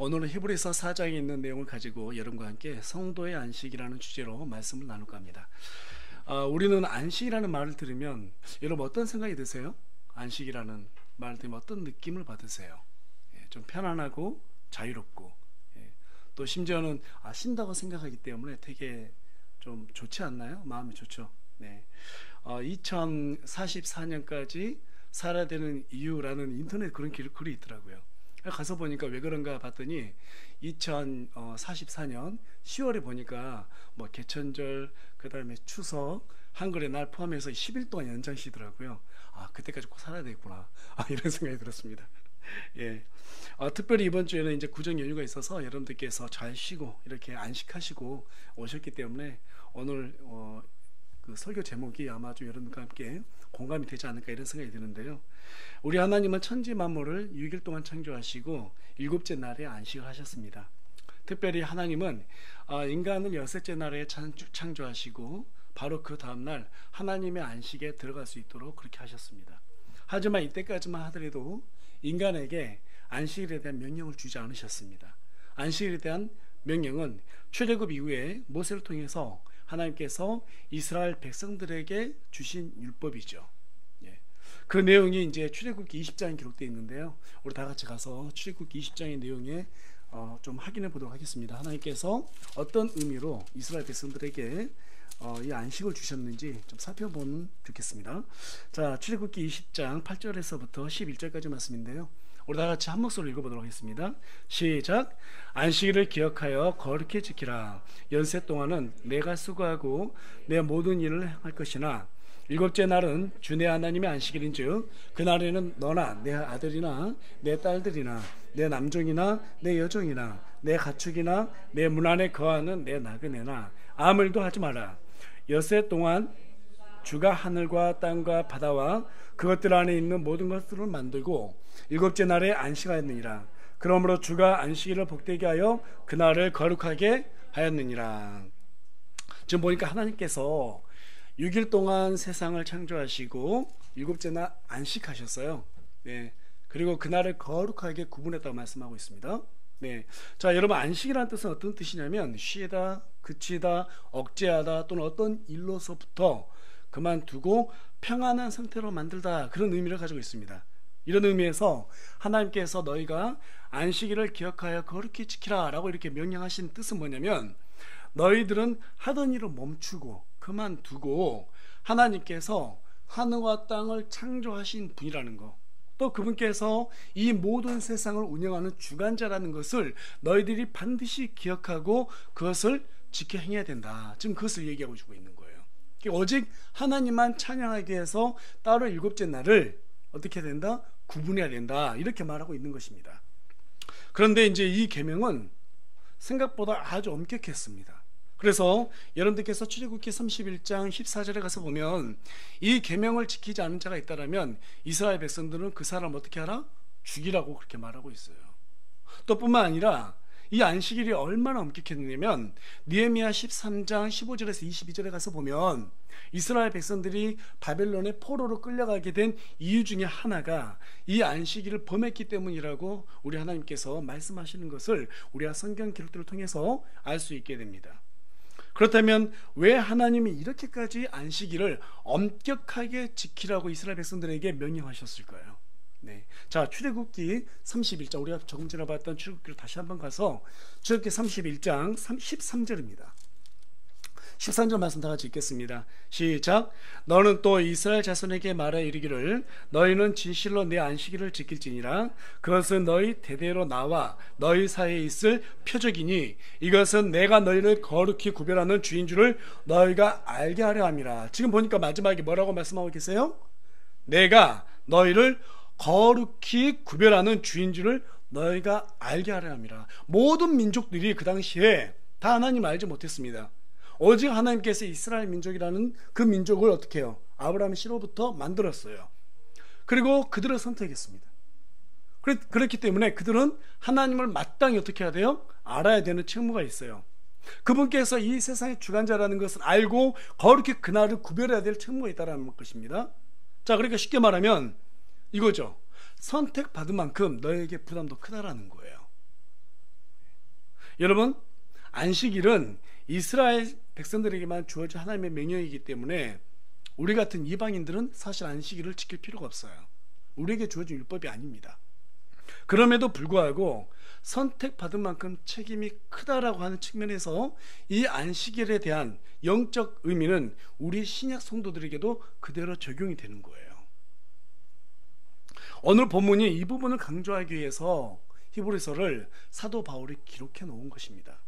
오늘은 히브리서 4장에 있는 내용을 가지고 여러분과 함께 성도의 안식이라는 주제로 말씀을 나눌까 합니다. 우리는 안식이라는 말을 들으면 여러분 어떤 생각이 드세요? 안식이라는 말을 들으면 어떤 느낌을 받으세요? 좀 편안하고 자유롭고, 또 심지어는 쉰다고 생각하기 때문에 되게 좀 좋지 않나요? 마음이 좋죠. 2044년까지 살아야 되는 이유라는 인터넷 그런 글이 있더라고요. 가서 보니까 왜 그런가 봤더니 2044년 10월에 보니까 뭐 개천절, 그 다음에 추석, 한글의 날 포함해서 10일 동안 연장시더라고요. 그때까지 꼭 살아야 되겠구나, 이런 생각이 들었습니다. 특별히 이번 주에는 이제 구정 연휴가 있어서 여러분들께서 잘 쉬고 이렇게 안식하시고 오셨기 때문에 오늘 그 설교 제목이 아마 좀 여러분과 함께 공감이 되지 않을까 이런 생각이 드는데요. 우리 하나님은 천지 만물을 6일 동안 창조하시고 7째 날에 안식을 하셨습니다. 특별히 하나님은 인간을 6째 날에 창조하시고 바로 그 다음날 하나님의 안식에 들어갈 수 있도록 그렇게 하셨습니다. 하지만 이때까지만 하더라도 인간에게 안식일에 대한 명령을 주지 않으셨습니다. 안식일에 대한 명령은 출애굽 이후에 모세를 통해서 하나님께서 이스라엘 백성들에게 주신 율법이죠. 그 내용이 이제 출애굽기 20장에 기록되어 있는데요. 우리 다 같이 가서 출애굽기 20장의 내용에 좀 확인해 보도록 하겠습니다. 하나님께서 어떤 의미로 이스라엘 백성들에게 이 안식을 주셨는지 좀 살펴보면 좋겠습니다. 자, 출애굽기 20장 8절에서부터 11절까지 말씀인데요. 우리 다 같이 한 목소리로 읽어보도록 하겠습니다. 시작. 안식일을 기억하여 거룩히 지키라. 연세 동안은 내가 수고하고 내 모든 일을 할 것이나 7째 날은 주 내 하나님의 안식일인즉 그날에는 너나 내 아들이나 내 딸들이나 내 남종이나 내 여종이나 내 가축이나 내 문 안에 거하는 내 나그네나 아무 일도 하지 마라. 엿새 동안 주가 하늘과 땅과 바다와 그것들 안에 있는 모든 것들을 만들고 7째 날에 안식하였느니라. 그러므로 주가 안식일을 복되게 하여 그날을 거룩하게 하였느니라. 지금 보니까 하나님께서 6일 동안 세상을 창조하시고 7째 날 안식하셨어요. 그리고 그날을 거룩하게 구분했다고 말씀하고 있습니다. 자, 여러분, 안식이라는 뜻은 어떤 뜻이냐면 쉬다, 그치다, 억제하다 또는 어떤 일로서부터 그만두고 평안한 상태로 만들다, 그런 의미를 가지고 있습니다. 이런 의미에서 하나님께서 너희가 안식일을 기억하여 거룩히 지키라 라고 이렇게 명령하신 뜻은 뭐냐면 너희들은 하던 일을 멈추고 그만두고 하나님께서 하늘과 땅을 창조하신 분이라는 거, 또 그분께서 이 모든 세상을 운영하는 주관자라는 것을 너희들이 반드시 기억하고 그것을 지켜 행해야 된다. 지금 그것을 얘기하고 주고 있는 거예요. 오직 하나님만 찬양하기 위해서 따로 7째 날을 어떻게 해야 된다? 구분해야 된다. 이렇게 말하고 있는 것입니다. 그런데 이제 이 계명은 생각보다 아주 엄격했습니다. 그래서 여러분들께서 출애굽기 31장 14절에 가서 보면 이 계명을 지키지 않은 자가 있다라면 이스라엘 백성들은 그 사람 어떻게 하라? 죽이라고 그렇게 말하고 있어요. 또 뿐만 아니라 이 안식일이 얼마나 엄격했냐면 느헤미야 13장 15절에서 22절에 가서 보면 이스라엘 백성들이 바벨론의 포로로 끌려가게 된 이유 중에 하나가 이 안식일을 범했기 때문이라고 우리 하나님께서 말씀하시는 것을 우리가 성경 기록들을 통해서 알 수 있게 됩니다. 그렇다면 왜 하나님이 이렇게까지 안식일을 엄격하게 지키라고 이스라엘 백성들에게 명령하셨을까요? 자, 출애굽기 31장, 우리가 조금 전에 봤던 출애굽기를 다시 한번 가서 출애굽기 31장 13절입니다. 13절 말씀 다 같이 읽겠습니다. 시작. 너는 또 이스라엘 자손에게 말하 이르기를 너희는 진실로 내 안식일을 지킬지니라. 그것은 너희 대대로 나와 너희 사이에 있을 표적이니 이것은 내가 너희를 거룩히 구별하는 주인 줄을 너희가 알게 하려 함이라. 지금 보니까 마지막에 뭐라고 말씀하고 계세요? 내가 너희를 거룩히 구별하는 주인 줄을 너희가 알게 하려 함이라. 모든 민족들이 그 당시에 다 하나님을 알지 못했습니다. 오직 하나님께서 이스라엘 민족이라는 그 민족을 어떻게 해요? 아브라함의 씨로부터 만들었어요. 그리고 그들을 선택했습니다. 그렇기 때문에 그들은 하나님을 마땅히 어떻게 해야 돼요? 알아야 되는 책무가 있어요. 그분께서 이 세상의 주관자라는 것을 알고 거룩히 그날을 구별해야 될 책무가 있다는 것입니다. 자, 그러니까 쉽게 말하면 이거죠. 선택받은 만큼 너에게 부담도 크다라는 거예요. 여러분, 안식일은 이스라엘 백성들에게만 주어진 하나님의 명령이기 때문에 우리 같은 이방인들은 사실 안식일을 지킬 필요가 없어요. 우리에게 주어진 율법이 아닙니다. 그럼에도 불구하고 선택받은 만큼 책임이 크다라고 하는 측면에서 이 안식일에 대한 영적 의미는 우리 신약 성도들에게도 그대로 적용이 되는 거예요. 오늘 본문이 이 부분을 강조하기 위해서 히브리서를 사도 바울이 기록해 놓은 것입니다.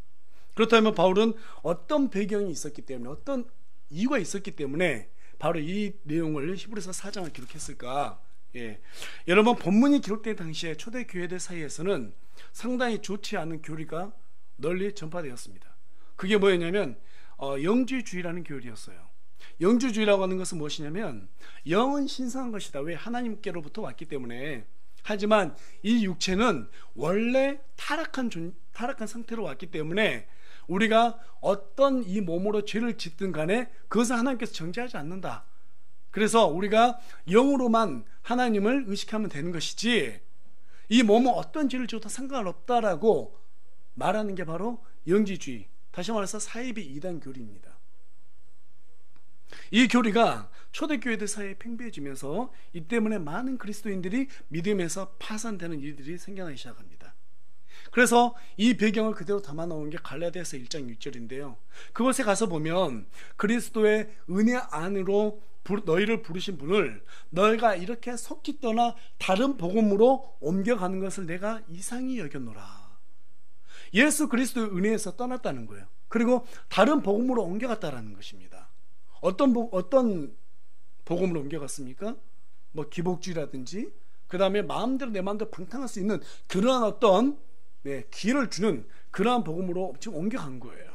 그렇다면 바울은 어떤 배경이 있었기 때문에, 어떤 이유가 있었기 때문에 바로 이 내용을 히브리서 4장을 기록했을까? 여러분, 본문이 기록된 당시에 초대 교회들 사이에서는 상당히 좋지 않은 교리가 널리 전파되었습니다. 그게 뭐였냐면 영주주의라는 교리였어요. 영주주의라고 하는 것은 무엇이냐면 영은 신성한 것이다. 왜? 하나님께로부터 왔기 때문에. 하지만 이 육체는 원래 타락한 상태로 왔기 때문에 우리가 어떤 이 몸으로 죄를 짓든 간에 그것은 하나님께서 정죄하지 않는다. 그래서 우리가 영으로만 하나님을 의식하면 되는 것이지 이 몸은 어떤 죄를 지어도 상관없다라고 말하는 게 바로 영지주의, 다시 말해서 사이비 이단 교리입니다. 이 교리가 초대교회들 사이에 팽배해지면서 이 때문에 많은 그리스도인들이 믿음에서 파산되는 일들이 생겨나기 시작합니다. 그래서 이 배경을 그대로 담아 놓은 게 갈라디아서 1장 6절인데요. 그곳에 가서 보면 그리스도의 은혜 안으로 너희를 부르신 분을 너희가 이렇게 속히 떠나 다른 복음으로 옮겨가는 것을 내가 이상히 여겼노라. 예수 그리스도의 은혜에서 떠났다는 거예요. 그리고 다른 복음으로 옮겨갔다라는 것입니다. 어떤 복음으로 옮겨갔습니까? 뭐 기복주의라든지 그 다음에 마음대로 내 마음대로 방탕할 수 있는 그러한 어떤 기회를 주는 그러한 복음으로 지금 옮겨간 거예요.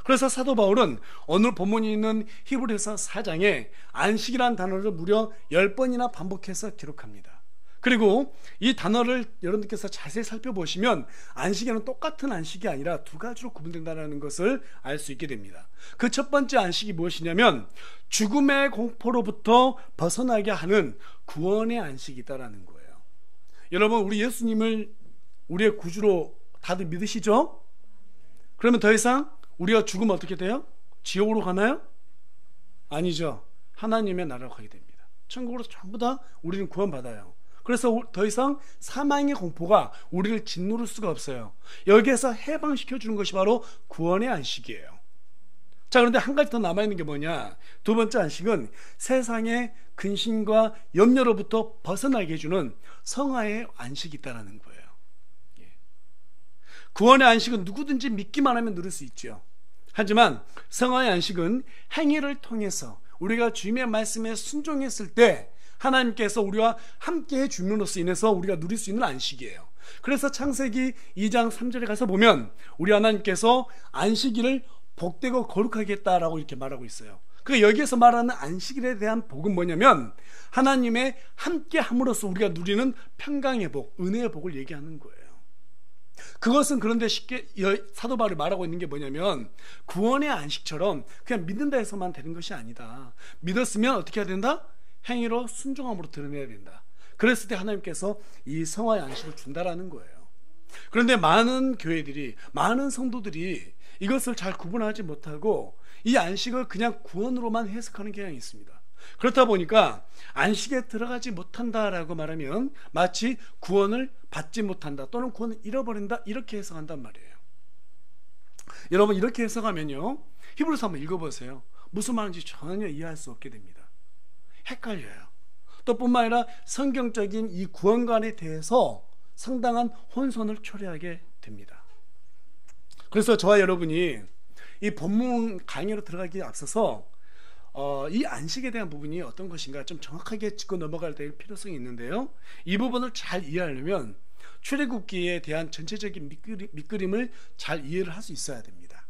그래서 사도 바울은 오늘 본문이 있는 히브리서 4장에 안식이라는 단어를 무려 10번이나 반복해서 기록합니다. 그리고 이 단어를 여러분들께서 자세히 살펴보시면 안식에는 똑같은 안식이 아니라 두 가지로 구분된다는 것을 알 수 있게 됩니다. 그 첫 번째 안식이 무엇이냐면 죽음의 공포로부터 벗어나게 하는 구원의 안식이 있다라는 거예요. 여러분, 우리 예수님을 우리의 구주로 다들 믿으시죠? 그러면 더 이상 우리가 죽으면 어떻게 돼요? 지옥으로 가나요? 아니죠. 하나님의 나라로 가게 됩니다. 천국으로 전부 다 우리는 구원받아요. 그래서 더 이상 사망의 공포가 우리를 짓누를 수가 없어요. 여기에서 해방시켜주는 것이 바로 구원의 안식이에요. 자, 그런데 한 가지 더 남아있는 게 뭐냐? 두 번째 안식은 세상의 근심과 염려로부터 벗어나게 해주는 성화의 안식이 있다는 거예요. 구원의 안식은 누구든지 믿기만 하면 누릴 수 있죠. 하지만 성화의 안식은 행위를 통해서 우리가 주님의 말씀에 순종했을 때 하나님께서 우리와 함께 해줌으로써 인해서 우리가 누릴 수 있는 안식이에요. 그래서 창세기 2장 3절에 가서 보면 우리 하나님께서 안식일을 복되고 거룩하게 했다라고 이렇게 말하고 있어요. 그 여기에서 말하는 안식일에 대한 복은 뭐냐면 하나님의 함께 함으로써 우리가 누리는 평강의 복, 은혜의 복을 얘기하는 거예요. 그것은 그런데 쉽게 사도 바울이 말하고 있는 게 뭐냐면 구원의 안식처럼 그냥 믿는다 해서만 되는 것이 아니다. 믿었으면 어떻게 해야 된다? 행위로 순종함으로 드러내야 된다. 그랬을 때 하나님께서 이 성화의 안식을 준다라는 거예요. 그런데 많은 교회들이, 많은 성도들이 이것을 잘 구분하지 못하고 이 안식을 그냥 구원으로만 해석하는 경향이 있습니다. 그렇다 보니까 안식에 들어가지 못한다라고 말하면 마치 구원을 받지 못한다 또는 구원을 잃어버린다 이렇게 해석한단 말이에요. 여러분, 이렇게 해석하면요, 히브리서 한번 읽어보세요. 무슨 말인지 전혀 이해할 수 없게 됩니다. 헷갈려요. 또 뿐만 아니라 성경적인 이 구원관에 대해서 상당한 혼선을 초래하게 됩니다. 그래서 저와 여러분이 이 본문 강의로 들어가기에 앞서서 이 안식에 대한 부분이 어떤 것인가 좀 정확하게 짚고 넘어갈 필요성이 있는데요, 이 부분을 잘 이해하려면 출애굽기에 대한 전체적인 밑그림을 잘 이해를 할 수 있어야 됩니다.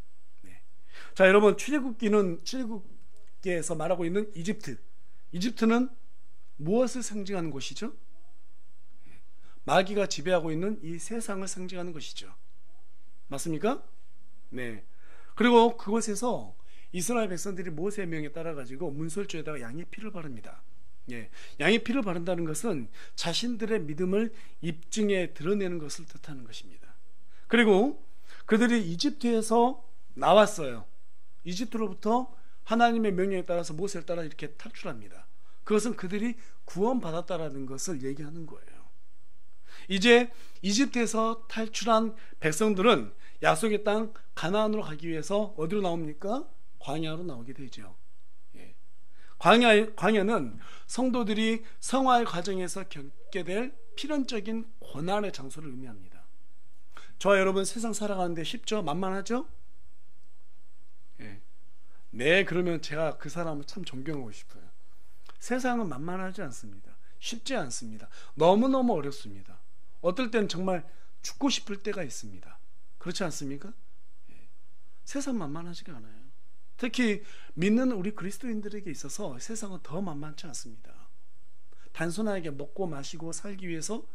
자, 여러분, 출애굽기에서 말하고 있는 이집트는 무엇을 상징하는 곳이죠? 마귀가 지배하고 있는 이 세상을 상징하는 것이죠. 맞습니까? 네. 그리고 그곳에서 이스라엘 백성들이 모세의 명에 따라 가지고 문설주에다가 양의 피를 바릅니다. 양의 피를 바른다는 것은 자신들의 믿음을 입증해 드러내는 것을 뜻하는 것입니다. 그리고 그들이 이집트에서 나왔어요. 이집트로부터 하나님의 명령에 따라서 모세를 따라 이렇게 탈출합니다. 그것은 그들이 구원받았다라는 것을 얘기하는 거예요. 이제 이집트에서 탈출한 백성들은 약속의 땅 가나안으로 가기 위해서 어디로 나옵니까? 광야로 나오게 되죠. 예. 광야는 성도들이 성화의 과정에서 겪게 될 필연적인 고난의 장소를 의미합니다. 저와 여러분 세상 살아가는데 쉽죠? 만만하죠? 예. 네, 그러면 제가 그 사람을 참 존경하고 싶어요. 세상은 만만하지 않습니다. 쉽지 않습니다. 너무너무 어렵습니다. 어떨 때는 정말 죽고 싶을 때가 있습니다. 그렇지 않습니까? 예. 세상 만만하지가 않아요. 특히 믿는 우리 그리스도인들에게 있어서 세상은 더 만만치 않습니다. 단순하게 먹고 마시고 살기 위해서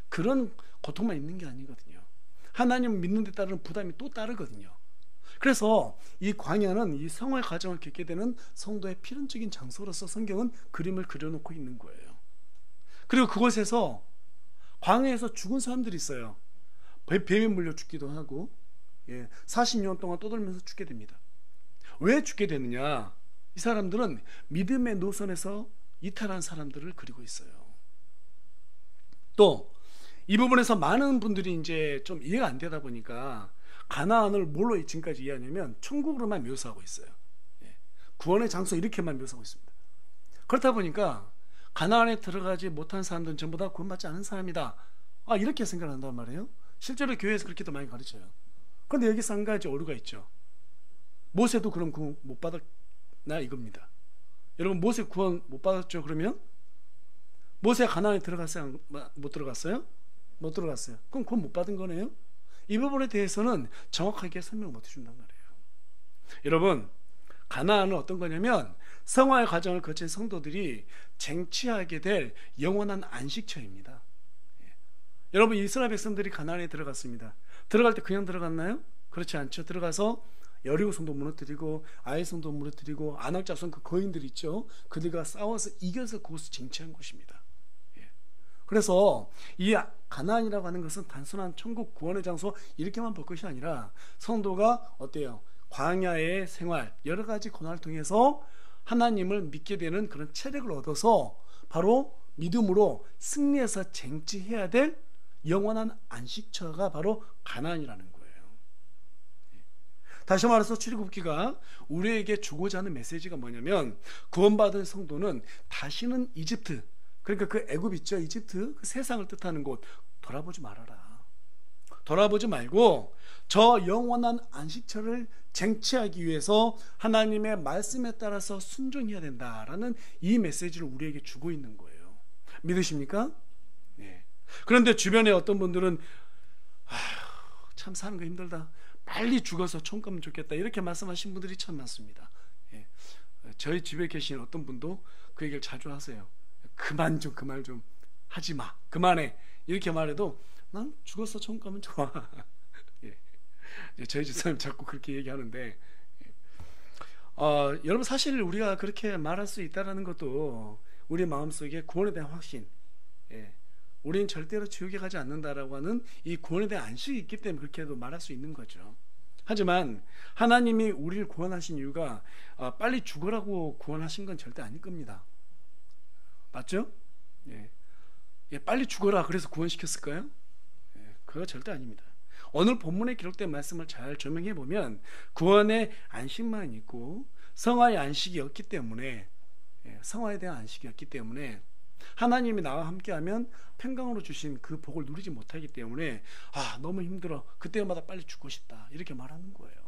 그런 고통만 있는 게 아니거든요. 하나님 믿는 데 따르는 부담이 또 따르거든요. 그래서 이 광야는 이 성화의 과정을 겪게 되는 성도의 필연적인 장소로서 성경은 그림을 그려놓고 있는 거예요. 그리고 그곳에서 광야에서 죽은 사람들이 있어요. 뱀에 물려 죽기도 하고 40년 동안 떠돌면서 죽게 됩니다. 왜 죽게 되느냐? 이 사람들은 믿음의 노선에서 이탈한 사람들을 그리고 있어요. 또 이 부분에서 많은 분들이 이제 좀 이해가 안 되다 보니까 가나안을 뭘로 지금까지 이해하냐면 천국으로만 묘사하고 있어요. 구원의 장소 이렇게만 묘사하고 있습니다. 그렇다 보니까 가나안에 들어가지 못한 사람들은 전부 다 구원받지 않은 사람이다. 이렇게 생각한단 말이에요. 실제로 교회에서 그렇게도 많이 가르쳐요. 그런데 여기서 한 가지 오류가 있죠. 모세도 그럼 구원 못 받았나 이겁니다. 여러분 모세 구원 못 받았죠? 그러면 모세 가나안에 들어갔어요? 못 들어갔어요? 못 들어갔어요. 그럼 구원 못 받은 거네요? 이 부분에 대해서는 정확하게 설명을 못 해준단 말이에요. 여러분 가나안은 어떤 거냐면 성화의 과정을 거친 성도들이 쟁취하게 될 영원한 안식처입니다. 여러분 이스라엘 백성들이 가나안에 들어갔습니다. 들어갈 때 그냥 들어갔나요? 그렇지 않죠. 들어가서 여리고 성도 무너뜨리고 아이 성도 무너뜨리고 아낙 자손 그 거인들 있죠. 그들과 싸워서 이겨서 그곳을 쟁취한 곳입니다. 그래서 이 가나안이라고 하는 것은 단순한 천국 구원의 장소 이렇게만 볼 것이 아니라 성도가 어때요? 광야의 생활 여러 가지 고난을 통해서 하나님을 믿게 되는 그런 체력을 얻어서 바로 믿음으로 승리해서 쟁취해야 될 영원한 안식처가 바로 가나안이라는 거예요. 다시 말해서 출애굽기가 우리에게 주고자 하는 메시지가 뭐냐면 구원받은 성도는 다시는 이집트 그러니까 그 애굽 있죠. 이집트 그 세상을 뜻하는 곳 돌아보지 말아라. 돌아보지 말고 저 영원한 안식처를 쟁취하기 위해서 하나님의 말씀에 따라서 순종해야 된다라는 이 메시지를 우리에게 주고 있는 거예요. 믿으십니까? 네. 그런데 주변에 어떤 분들은 참 사는 거 힘들다. 빨리 죽어서 총 가면 좋겠다. 이렇게 말씀하신 분들이 참 많습니다. 예. 저희 집에 계신 어떤 분도 그 얘기를 자주 하세요. 그만 좀 그 말 좀 하지 마. 그만해. 이렇게 말해도 난 죽어서 총 가면 좋아. 예. 저희 집사님 자꾸 그렇게 얘기하는데 여러분 사실 우리가 그렇게 말할 수 있다는 것도 우리 마음속에 구원에 대한 확신 우리는 절대로 지옥에 가지 않는다라고 하는 이 구원에 대한 안식이 있기 때문에 그렇게도 말할 수 있는 거죠. 하지만 하나님이 우리를 구원하신 이유가 빨리 죽으라고 구원하신 건 절대 아닐 겁니다. 맞죠? 빨리 죽어라 그래서 구원시켰을까요? 그거 절대 아닙니다. 오늘 본문에 기록된 말씀을 잘 조명해 보면 구원의 안식만 있고 성화의 안식이었기 때문에 성화에 대한 안식이었기 때문에 하나님이 나와 함께하면 평강으로 주신 그 복을 누리지 못하기 때문에 너무 힘들어 그때마다 빨리 죽고 싶다 이렇게 말하는 거예요.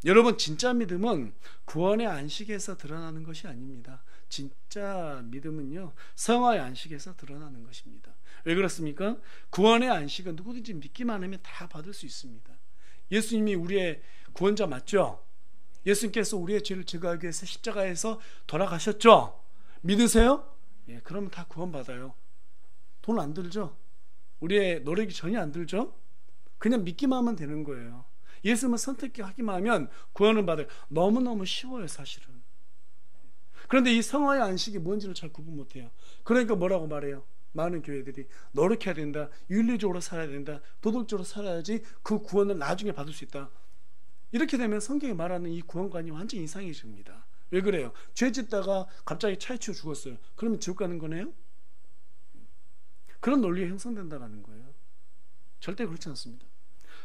여러분 진짜 믿음은 구원의 안식에서 드러나는 것이 아닙니다. 진짜 믿음은요 성화의 안식에서 드러나는 것입니다. 왜 그렇습니까? 구원의 안식은 누구든지 믿기만 하면 다 받을 수 있습니다. 예수님이 우리의 구원자 맞죠? 예수님께서 우리의 죄를 제거하기 위해서 십자가에서 돌아가셨죠? 믿으세요? 그러면 다 구원받아요. 돈 안 들죠? 우리의 노력이 전혀 안 들죠? 그냥 믿기만 하면 되는 거예요. 예수님을 선택하기만 하면 구원을 받아요. 너무너무 쉬워요 사실은. 그런데 이 성화의 안식이 뭔지를 잘 구분 못해요. 그러니까 뭐라고 말해요? 많은 교회들이 노력해야 된다, 윤리적으로 살아야 된다, 도덕적으로 살아야지 그 구원을 나중에 받을 수 있다. 이렇게 되면 성경이 말하는 이 구원관이 완전히 이상해집니다. 왜 그래요? 죄 짓다가 갑자기 차에 치여 죽었어요. 그러면 지옥 가는 거네요? 그런 논리에 형성된다는 거예요. 절대 그렇지 않습니다.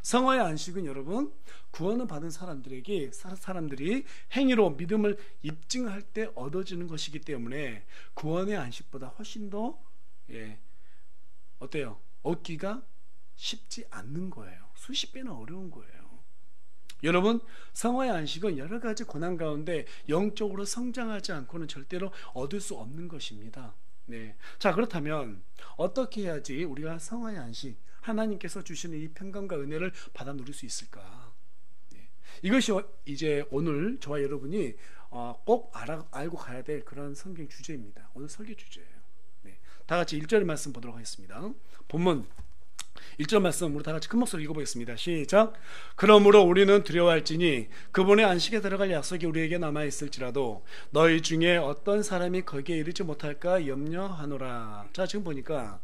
성화의 안식은 여러분, 구원을 받은 사람들이 행위로 믿음을 입증할 때 얻어지는 것이기 때문에 구원의 안식보다 훨씬 더 어때요? 얻기가 쉽지 않는 거예요. 수십 배나 어려운 거예요. 여러분, 성화의 안식은 여러 가지 고난 가운데 영적으로 성장하지 않고는 절대로 얻을 수 없는 것입니다. 네. 자, 그렇다면 어떻게 해야지 우리가 성화의 안식, 하나님께서 주시는 이 평강과 은혜를 받아 누릴 수 있을까? 네. 이것이 이제 오늘 저와 여러분이 꼭 알고 가야 될 그런 성경 주제입니다. 오늘 설교 주제예요. 네. 다 같이 1절 말씀 보도록 하겠습니다. 본문 1절 말씀 우리 다 같이 큰 목소리로 읽어보겠습니다. 시작. 그러므로 우리는 두려워할지니 그분의 안식에 들어갈 약속이 우리에게 남아있을지라도 너희 중에 어떤 사람이 거기에 이르지 못할까 염려하노라. 자, 지금 보니까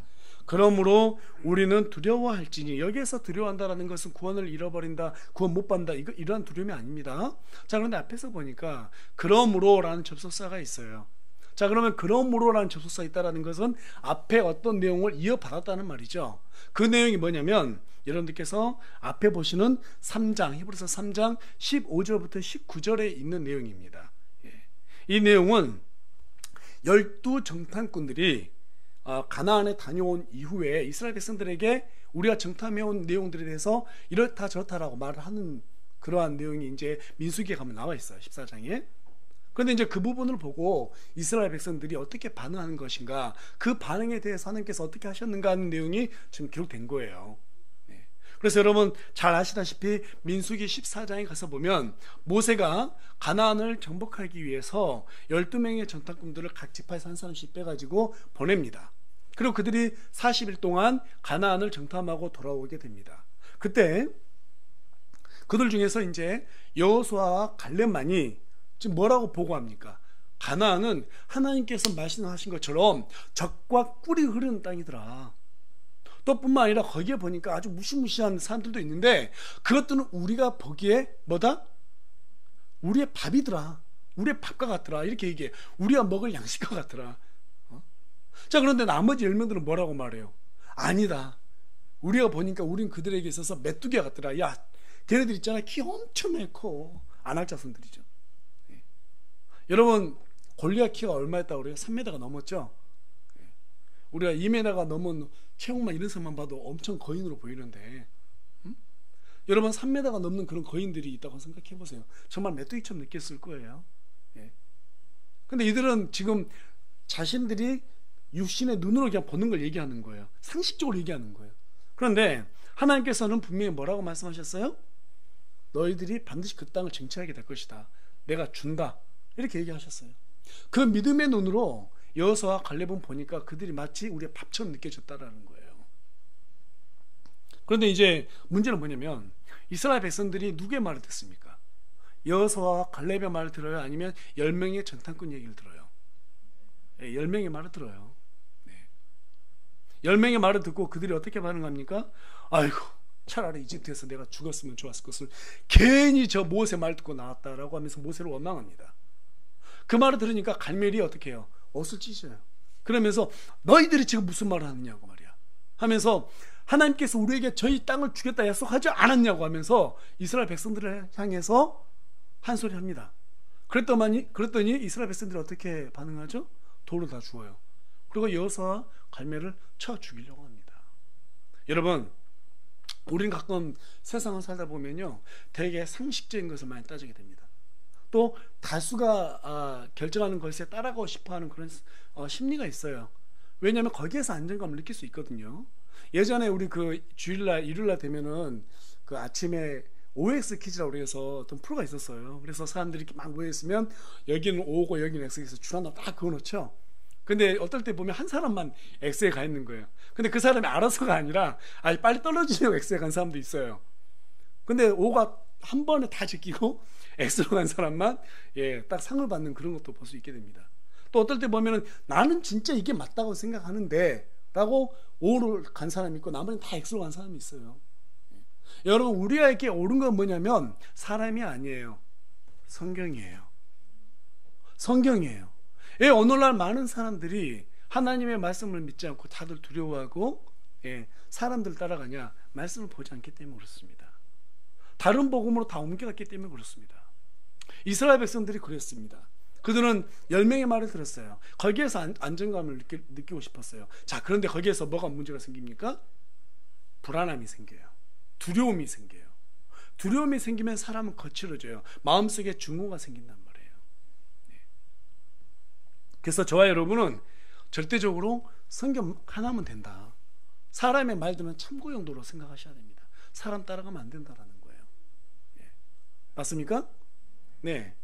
그러므로 우리는 두려워할지니, 여기에서 두려워한다라는 것은 구원을 잃어버린다, 구원 못 받는다, 이러한 두려움이 아닙니다. 자, 그런데 앞에서 보니까 그러므로라는 접속사가 있어요. 자, 그러면 그러므로라는 접속사 있다라는 것은 앞에 어떤 내용을 이어받았다는 말이죠. 그 내용이 뭐냐면 여러분들께서 앞에 보시는 3장, 히브리서 3장 15절부터 19절에 있는 내용입니다. 이 내용은 12 정탐꾼들이 가나안에 다녀온 이후에 이스라엘 백성들에게 우리가 정탐해온 내용들에 대해서 이렇다 저렇다라고 말을 하는 그러한 내용이 이제 민수기에 가면 나와 있어요. 14장에. 그런데 이제 그 부분을 보고 이스라엘 백성들이 어떻게 반응하는 것인가, 그 반응에 대해서 하나님께서 어떻게 하셨는가 하는 내용이 지금 기록된 거예요. 네. 그래서 여러분 잘 아시다시피 민수기 14장에 가서 보면 모세가 가나안을 정복하기 위해서 12명의 정탐꾼들을 각 지파에서 한 사람씩 빼가지고 보냅니다. 그리고 그들이 40일 동안 가나안을 정탐하고 돌아오게 됩니다. 그때 그들 중에서 이제 여호수아와 갈렙만이 지금 뭐라고 보고합니까? 가나안은 하나님께서 말씀하신 것처럼 젖과 꿀이 흐르는 땅이더라. 또 뿐만 아니라 거기에 보니까 아주 무시무시한 사람들도 있는데 그것들은 우리가 보기에 뭐다? 우리의 밥이더라. 우리의 밥과 같더라. 이렇게 얘기해. 우리가 먹을 양식과 같더라. 자, 그런데 나머지 10명들은 뭐라고 말해요? 아니다. 우리가 보니까 우린 그들에게 있어서 메뚜기 같더라. 야, 걔네들 있잖아. 키 엄청나게 커. 안할 자손들이죠. 여러분, 골리앗 키가 얼마였다고 그래요? 3m가 넘었죠? 우리가 2m가 넘은 체육만 이런 사람만 봐도 엄청 거인으로 보이는데, 여러분 3m가 넘는 그런 거인들이 있다고 생각해 보세요. 정말 메뚜기처럼 느꼈을 거예요. 근데 이들은 지금 자신들이 육신의 눈으로 그냥 보는 걸 얘기하는 거예요. 상식적으로 얘기하는 거예요. 그런데 하나님께서는 분명히 뭐라고 말씀하셨어요? 너희들이 반드시 그 땅을 쟁취하게 될 것이다. 내가 준다. 이렇게 얘기하셨어요. 그 믿음의 눈으로 여호수아와 갈렙은 보니까 그들이 마치 우리의 밥처럼 느껴졌다라는 거예요. 그런데 이제 문제는 뭐냐면 이스라엘 백성들이 누구의 말을 듣습니까? 여호수아와 갈렙의 말을 들어요? 아니면 10명의 정탐꾼 얘기를 들어요? 10명의 말을 들어요. 10명의 말을 듣고 그들이 어떻게 반응합니까? 아이고, 차라리 이집트에서 내가 죽었으면 좋았을 것을 괜히 저 모세 말 듣고 나왔다라고 하면서 모세를 원망합니다. 그 말을 들으니까 갈멜이 어떻게 해요? 옷을 찢어요. 그러면서 너희들이 지금 무슨 말을 하느냐고 말이야 하면서 하나님께서 우리에게 저희 땅을 주겠다 약속하지 않았냐고 하면서 이스라엘 백성들을 향해서 한 소리 합니다. 그랬더니 이스라엘 백성들이 어떻게 반응하죠? 돌을 다 주어요. 그리고 여호수아와 갈멜을 쳐 죽이려고 합니다. 여러분, 우리는 가끔 세상을 살다 보면요, 되게 상식적인 것을 많이 따지게 됩니다. 또 다수가 결정하는 것에 따라가고 싶어하는 그런 심리가 있어요. 왜냐하면 거기에서 안정감을 느낄 수 있거든요. 예전에 우리 그 주일날 일요일날 되면은 그 아침에 OX 퀴즈라고 그래서 어떤 프로가 있었어요. 그래서 사람들이 이렇게 막 모여있으면 여기는 O고 여기는 X에서 줄 하나 딱 그어놓죠. 근데 어떨 때 보면 한 사람만 X에 가 있는 거예요. 근데 그 사람이 알아서가 아니라 빨리 떨어지려고 X에 간 사람도 있어요. 근데 O가 한 번에 다 제끼고 X로 간 사람만 딱 상을 받는 그런 것도 볼 수 있게 됩니다. 또 어떨 때 보면은 나는 진짜 이게 맞다고 생각하는데 라고 O로 간 사람이 있고 나머지는 다 X로 간 사람이 있어요. 여러분, 우리에게 옳은 건 뭐냐면 사람이 아니에요. 성경이에요. 성경이에요. 예, 오늘날 많은 사람들이 하나님의 말씀을 믿지 않고 다들 두려워하고 사람들 따라가냐? 말씀을 보지 않기 때문에 그렇습니다. 다른 복음으로 다 옮겨갔기 때문에 그렇습니다. 이스라엘 백성들이 그랬습니다. 그들은 10명의 말을 들었어요. 거기에서 안정감을 느끼고 싶었어요. 자, 그런데 거기에서 뭐가 문제가 생깁니까? 불안함이 생겨요. 두려움이 생겨요. 두려움이 생기면 사람은 거칠어져요. 마음속에 증오가 생긴단 말이에요. 그래서 저와 여러분은 절대적으로 성경 하나면 된다. 사람의 말 들으면 참고 용도로 생각하셔야 됩니다. 사람 따라가면 안 된다라는 거예요. 맞습니까? 네.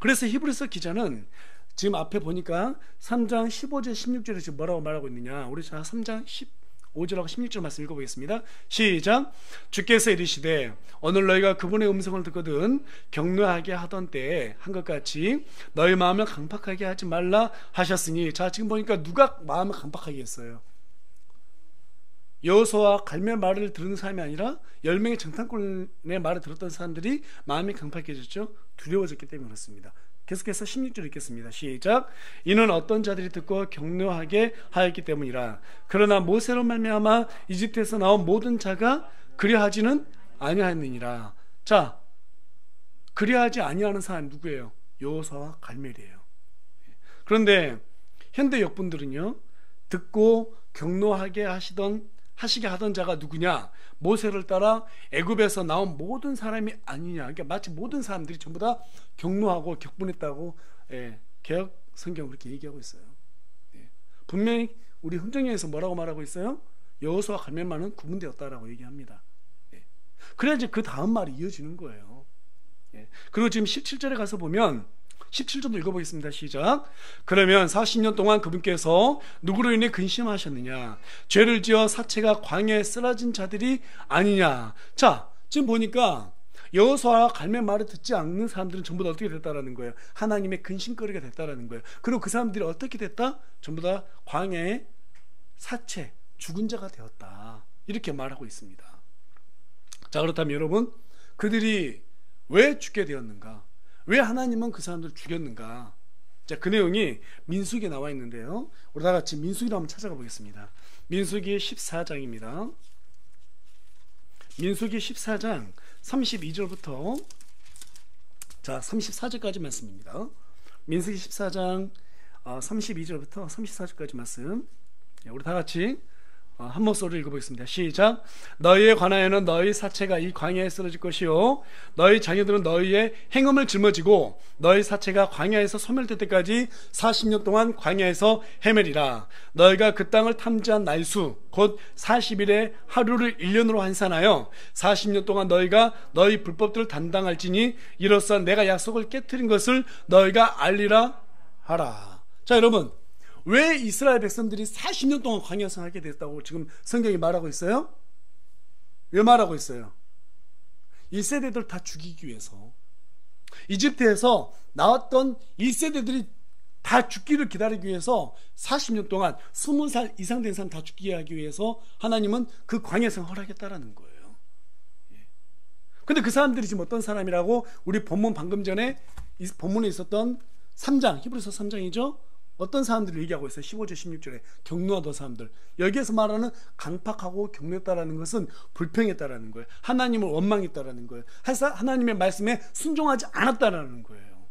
그래서 히브리서 기자는 지금 앞에 보니까 3장 15절 16절에 지금 뭐라고 말하고 있느냐, 우리 자 3장 15절하고 16절 말씀 읽어보겠습니다. 시작. 주께서 이르시되 오늘 너희가 그분의 음성을 듣거든 격려하게 하던 때에 한 것 같이 너희 마음을 강팍하게 하지 말라 하셨으니. 자, 지금 보니까 누가 마음을 강팍하게 했어요? 여호수아와 갈멜 말을 들은 사람이 아니라 10명의 정탐꾼의 말을 들었던 사람들이 마음이 강팍해졌죠. 두려워졌기 때문에 그렇습니다. 계속해서 16절 읽겠습니다. 시작. 이는 어떤 자들이 듣고 격려하게 하였기 때문이라. 그러나 모세로 말미암아 이집트에서 나온 모든 자가 그리하지는 아니하였느니라. 자, 그리하지 아니하는 사람이 누구예요? 여호수아와 갈멜이에요. 그런데 현대 역분들은요, 듣고 격노하게 하시게 하던 자가 누구냐? 모세를 따라 애굽에서 나온 모든 사람이 아니냐. 그러니까 마치 모든 사람들이 전부 다 격노하고 격분했다고 개역 성경 그렇게 얘기하고 있어요. 분명히 우리 흥정에서 뭐라고 말하고 있어요? 여호수아와 갈멜만은 구분되었다라고 얘기합니다. 그래야지 그 다음 말이 이어지는 거예요. 그리고 지금 17절에 가서 보면 17절도 읽어보겠습니다. 시작. 그러면 40년 동안 그분께서 누구로 인해 근심하셨느냐? 죄를 지어 사체가 광야에 쓰러진 자들이 아니냐? 자, 지금 보니까 여호수아와 갈멜 말을 듣지 않는 사람들은 전부 다 어떻게 됐다라는 거예요? 하나님의 근심거리가 됐다라는 거예요. 그리고 그 사람들이 어떻게 됐다? 전부 다 광야의 사체, 죽은 자가 되었다. 이렇게 말하고 있습니다. 자, 그렇다면 여러분, 그들이 왜 죽게 되었는가? 왜 하나님은 그 사람들을 죽였는가? 자, 그 내용이 민수기에 나와 있는데요, 우리 다 같이 민수기를 한번 찾아가 보겠습니다. 민수기 14장입니다. 민수기 14장 32절부터 자 34절까지 말씀입니다. 민수기 14장 32절부터 34절까지 말씀, 우리 다 같이 한 목소리로 읽어보겠습니다. 시작. 너희에 관하여는 너희 사체가 이 광야에 쓰러질 것이요 너희 자녀들은 너희의 행음을 짊어지고 너희 사체가 광야에서 소멸될 때까지 40년 동안 광야에서 헤매리라. 너희가 그 땅을 탐지한 날수 곧 40일의 하루를 1년으로 환산하여 40년 동안 너희가 너희 불법들을 담당할지니 이로써 내가 약속을 깨트린 것을 너희가 알리라 하라. 자, 여러분, 왜 이스라엘 백성들이 40년 동안 광야 생활하게 됐다고 지금 성경이 말하고 있어요? 왜 말하고 있어요? 1세대들 다 죽이기 위해서, 이집트에서 나왔던 1세대들이 다 죽기를 기다리기 위해서 40년 동안 20살 이상 된 사람 다 죽게 하기 위해서 하나님은 그 광야 생활을 허락했다라는 거예요. 근데 그 사람들이 지금 어떤 사람이라고 우리 본문 방금 전에 본문에 있었던 3장, 히브리서 3장이죠. 어떤 사람들을 얘기하고 있어요? 15절 16절에 격노하던 사람들. 여기에서 말하는 강팍하고 격노했다라는 것은 불평했다라는 거예요. 하나님을 원망했다라는 거예요. 하나님의 말씀에 순종하지 않았다라는 거예요.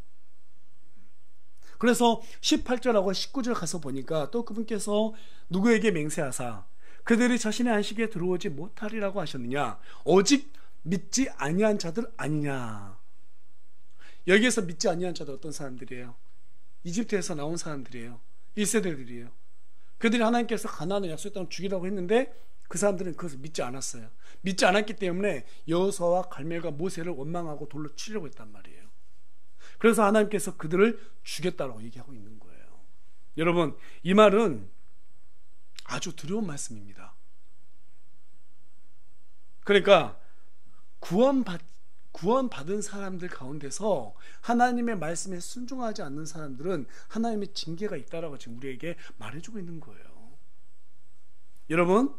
그래서 18절하고 19절 가서 보니까 또 그분께서 누구에게 맹세하사 그들이 자신의 안식에 들어오지 못하리라고 하셨느냐? 오직 믿지 아니한 자들 아니냐? 여기에서 믿지 아니한 자들 어떤 사람들이에요? 이집트에서 나온 사람들이에요. 1세대들이에요. 그들이 하나님께서 가나안을 약속의 땅을 주기라고 했는데 그 사람들은 그것을 믿지 않았어요. 믿지 않았기 때문에 여호수아와 갈멜과 모세를 원망하고 돌로 치려고 했단 말이에요. 그래서 하나님께서 그들을 죽였다고 얘기하고 있는 거예요. 여러분, 이 말은 아주 두려운 말씀입니다. 그러니까 구원받은 사람들 가운데서 하나님의 말씀에 순종하지 않는 사람들은 하나님의 징계가 있다라고 지금 우리에게 말해주고 있는 거예요. 여러분,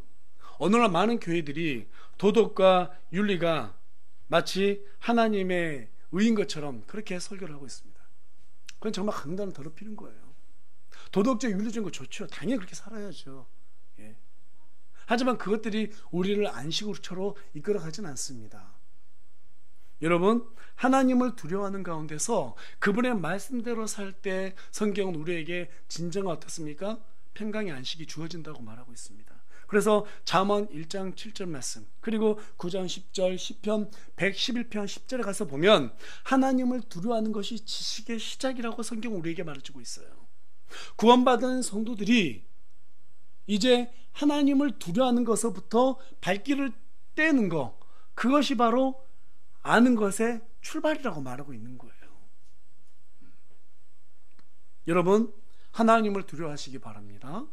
오늘날 많은 교회들이 도덕과 윤리가 마치 하나님의 의인 것처럼 그렇게 설교를 하고 있습니다. 그건 정말 강단을 더럽히는 거예요. 도덕적 윤리적인 거 좋죠. 당연히 그렇게 살아야죠. 예. 하지만 그것들이 우리를 안식으로 이끌어가진 않습니다. 여러분, 하나님을 두려워하는 가운데서 그분의 말씀대로 살 때 성경은 우리에게 진정한 어떻습니까? 평강의 안식이 주어진다고 말하고 있습니다. 그래서 잠언 1장 7절 말씀, 그리고 9장 10절, 시편 111편 10절에 가서 보면 하나님을 두려워하는 것이 지식의 시작이라고 성경은 우리에게 말해주고 있어요. 구원받은 성도들이 이제 하나님을 두려워하는 것부터 발길을 떼는 것, 그것이 바로 아는 것의 출발이라고 말하고 있는 거예요. 여러분, 하나님을 두려워하시기 바랍니다.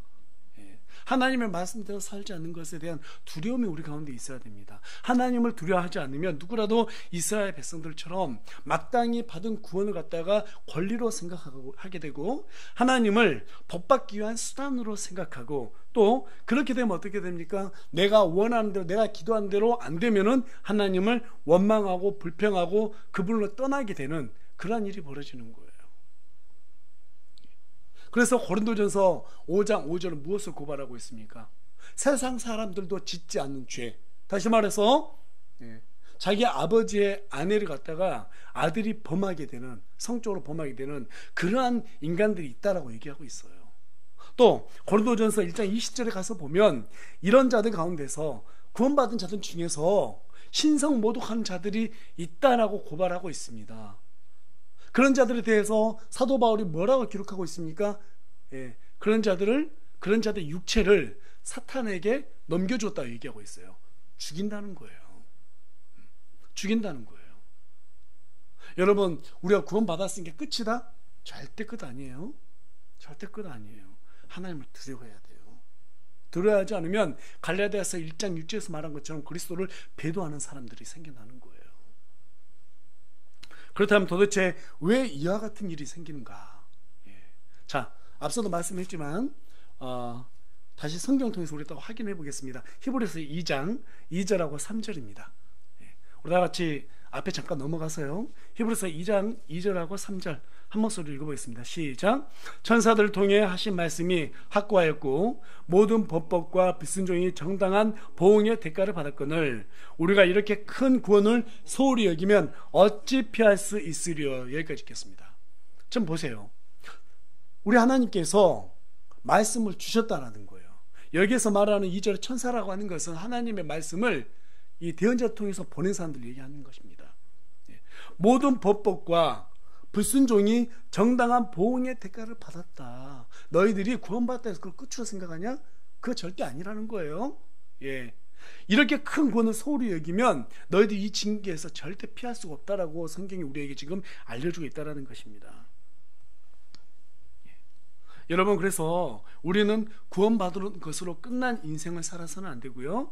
하나님의 말씀대로 살지 않는 것에 대한 두려움이 우리 가운데 있어야 됩니다. 하나님을 두려워하지 않으면 누구라도 이스라엘 백성들처럼 마땅히 받은 구원을 갖다가 권리로 생각하게 되고, 하나님을 법받기 위한 수단으로 생각하고, 또 그렇게 되면 어떻게 됩니까? 내가 원하는 대로, 내가 기도한 대로 안 되면은 하나님을 원망하고 불평하고 그분으로 떠나게 되는 그러한 일이 벌어지는 거예요. 그래서 고린도전서 5장 5절은 무엇을 고발하고 있습니까? 세상 사람들도 짓지 않는 죄. 다시 말해서 자기 아버지의 아내를 갖다가 아들이 범하게 되는, 성적으로 범하게 되는 그러한 인간들이 있다라고 얘기하고 있어요. 또 고린도전서 1장 20절에 가서 보면 이런 자들 가운데서, 구원받은 자들 중에서 신성 모독하는 자들이 있다라고 고발하고 있습니다. 그런 자들에 대해서 사도 바울이 뭐라고 기록하고 있습니까? 그런 자들 육체를 사탄에게 넘겨줬다 얘기하고 있어요. 죽인다는 거예요. 죽인다는 거예요. 여러분, 우리가 구원받았으니까 끝이다? 절대 끝 아니에요. 절대 끝 아니에요. 하나님을 두려워해야 돼요. 두려워하지 않으면 갈라디아서 1장 6절에서 말한 것처럼 그리스도를 배도하는 사람들이 생겨나는 거예요. 그렇다면 도대체 왜 이와 같은 일이 생기는가? 자, 앞서도 말씀했지만 다시 성경 통해서 우리 또 확인해 보겠습니다. 히브리서 2장 2절하고 3절입니다. 우리 다 같이 앞에 잠깐 넘어가서요, 히브리서 2장 2절하고 3절 한 목소리로 읽어보겠습니다. 시작. 천사들을 통해 하신 말씀이 확고하였고 모든 법법과 불순종이 정당한 보응의 대가를 받았거늘 우리가 이렇게 큰 구원을 소홀히 여기면 어찌 피할 수 있으리요. 여기까지 읽겠습니다. 좀 보세요. 우리 하나님께서 말씀을 주셨다라는 거예요. 여기에서 말하는 2절의 천사라고 하는 것은 하나님의 말씀을 이 대언자를 통해서 보낸 사람들 얘기하는 것입니다. 모든 법법과 불순종이 정당한 보응의 대가를 받았다. 너희들이 구원받았다 해서 그걸 끝으로 생각하냐? 그거 절대 아니라는 거예요. 이렇게 큰 구원을 소홀히 여기면 너희들이 이 징계에서 절대 피할 수가 없다라고 성경이 우리에게 지금 알려주고 있다는 것입니다. 여러분, 그래서 우리는 구원받은 것으로 끝난 인생을 살아서는 안 되고요.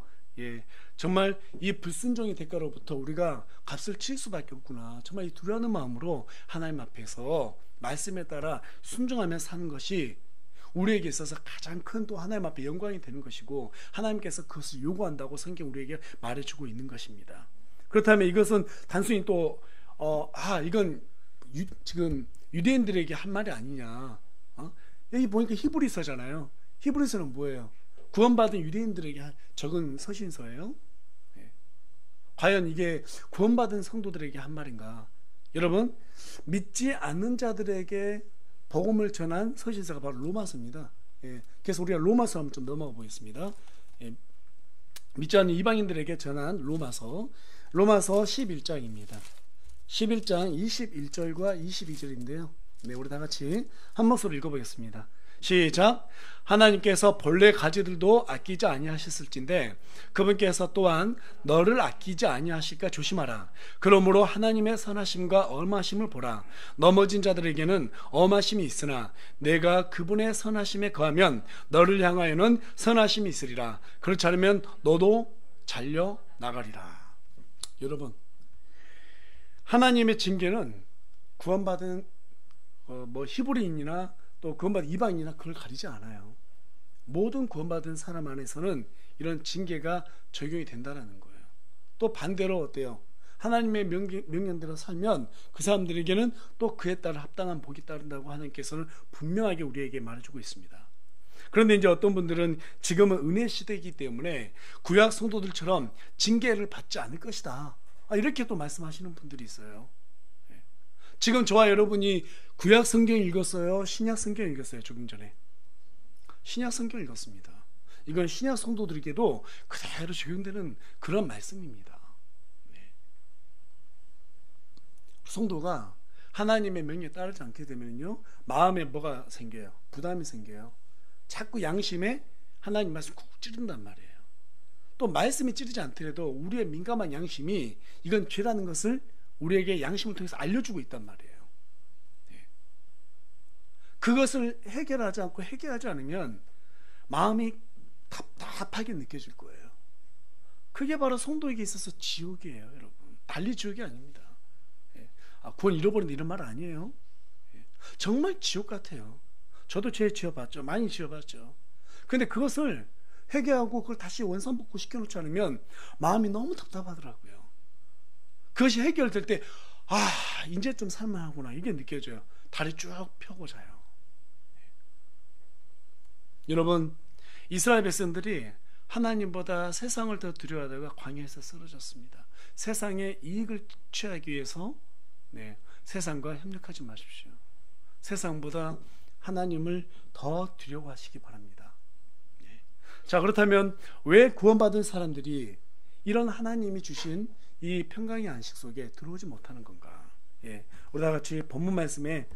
정말 이 불순종의 대가로부터 우리가 값을 칠 수밖에 없구나. 정말 이 두려워하는 마음으로 하나님 앞에서 말씀에 따라 순종하며 사는 것이 우리에게 있어서 가장 큰 또 하나님 앞에 영광이 되는 것이고, 하나님께서 그것을 요구한다고 성경 우리에게 말해주고 있는 것입니다. 그렇다면 이것은 단순히 또 이건 지금 유대인들에게 한 말이 아니냐. 여기 보니까 히브리서잖아요. 히브리서는 뭐예요? 구원받은 유대인들에게 적은 서신서예요. 과연 이게 구원받은 성도들에게 한 말인가? 여러분, 믿지 않는 자들에게 복음을 전한 서신서가 바로 로마서입니다. 그래서 우리가 로마서 한번 좀 넘어가 보겠습니다. 믿지 않는 이방인들에게 전한 로마서 11장입니다. 11장 21절과 22절인데요. 우리 다 같이 한 목소리로 읽어보겠습니다. 시작. 하나님께서 본래 가지들도 아끼지 아니하셨을진데 그분께서 또한 너를 아끼지 아니하실까 조심하라. 그러므로 하나님의 선하심과 엄하심을 보라. 넘어진 자들에게는 엄하심이 있으나 내가 그분의 선하심에 거하면 너를 향하여는 선하심이 있으리라. 그렇지 않으면 너도 잘려 나가리라. 여러분, 하나님의 징계는 구원받은 히브리인이나 또 구원받은 이방인이나 그걸 가리지 않아요. 모든 구원받은 사람 안에서는 이런 징계가 적용이 된다는 거예요. 또 반대로 어때요? 하나님의 명령대로 살면 그 사람들에게는 또 그에 따라 합당한 복이 따른다고 하나님께서는 분명하게 우리에게 말해주고 있습니다. 그런데 이제 어떤 분들은 지금은 은혜 시대이기 때문에 구약 성도들처럼 징계를 받지 않을 것이다, 이렇게 또 말씀하시는 분들이 있어요. 지금 저와 여러분이 구약 성경 읽었어요? 신약 성경 읽었어요? 조금 전에 신약 성경 읽었습니다. 이건 신약 성도들에게도 그대로 적용되는 그런 말씀입니다. 성도가 하나님의 명령에 따르지 않게 되면요, 마음에 뭐가 생겨요? 부담이 생겨요. 자꾸 양심에 하나님 말씀 쿡 찌른단 말이에요. 또 말씀이 찌르지 않더라도 우리의 민감한 양심이 이건 죄라는 것을 우리에게 양심을 통해서 알려주고 있단 말이에요. 그것을 해결하지 않으면 마음이 답답하게 느껴질 거예요. 그게 바로 성도에게 있어서 지옥이에요, 여러분. 달리 지옥이 아닙니다. 구원 잃어버린다 이런 말 아니에요. 정말 지옥 같아요. 저도 죄 지어봤죠. 많이 지어봤죠. 근데 그것을 회개하고 그걸 다시 원상복구 시켜놓지 않으면 마음이 너무 답답하더라고요. 그것이 해결될 때 이제 좀 살만하구나 이게 느껴져요. 다리 쭉 펴고 자요. 여러분, 이스라엘 백성들이 하나님보다 세상을 더 두려워하다가 광야에서 쓰러졌습니다. 세상의 이익을 취하기 위해서 세상과 협력하지 마십시오. 세상보다 하나님을 더 두려워하시기 바랍니다. 자, 그렇다면 왜 구원받은 사람들이 이런 하나님이 주신 이 평강의 안식 속에 들어오지 못하는 건가? 우리 다 같이 본문 말씀에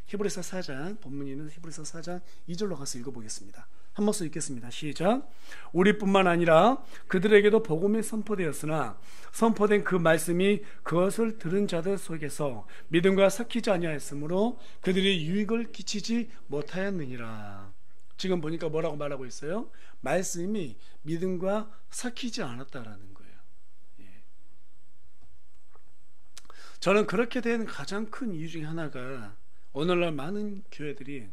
히브리서 4장, 본문이는 히브리서 4장 2절로 가서 읽어보겠습니다. 한 목소리 읽겠습니다. 시작. 우리뿐만 아니라 그들에게도 복음이 선포되었으나 선포된 그 말씀이 그것을 들은 자들 속에서 믿음과 섞이지 아니하였으므로 그들이 유익을 끼치지 못하였느니라. 지금 보니까 뭐라고 말하고 있어요? 말씀이 믿음과 섞이지 않았다라는 거예요. 저는 그렇게 된 가장 큰 이유 중에 하나가 오늘날 많은 교회들이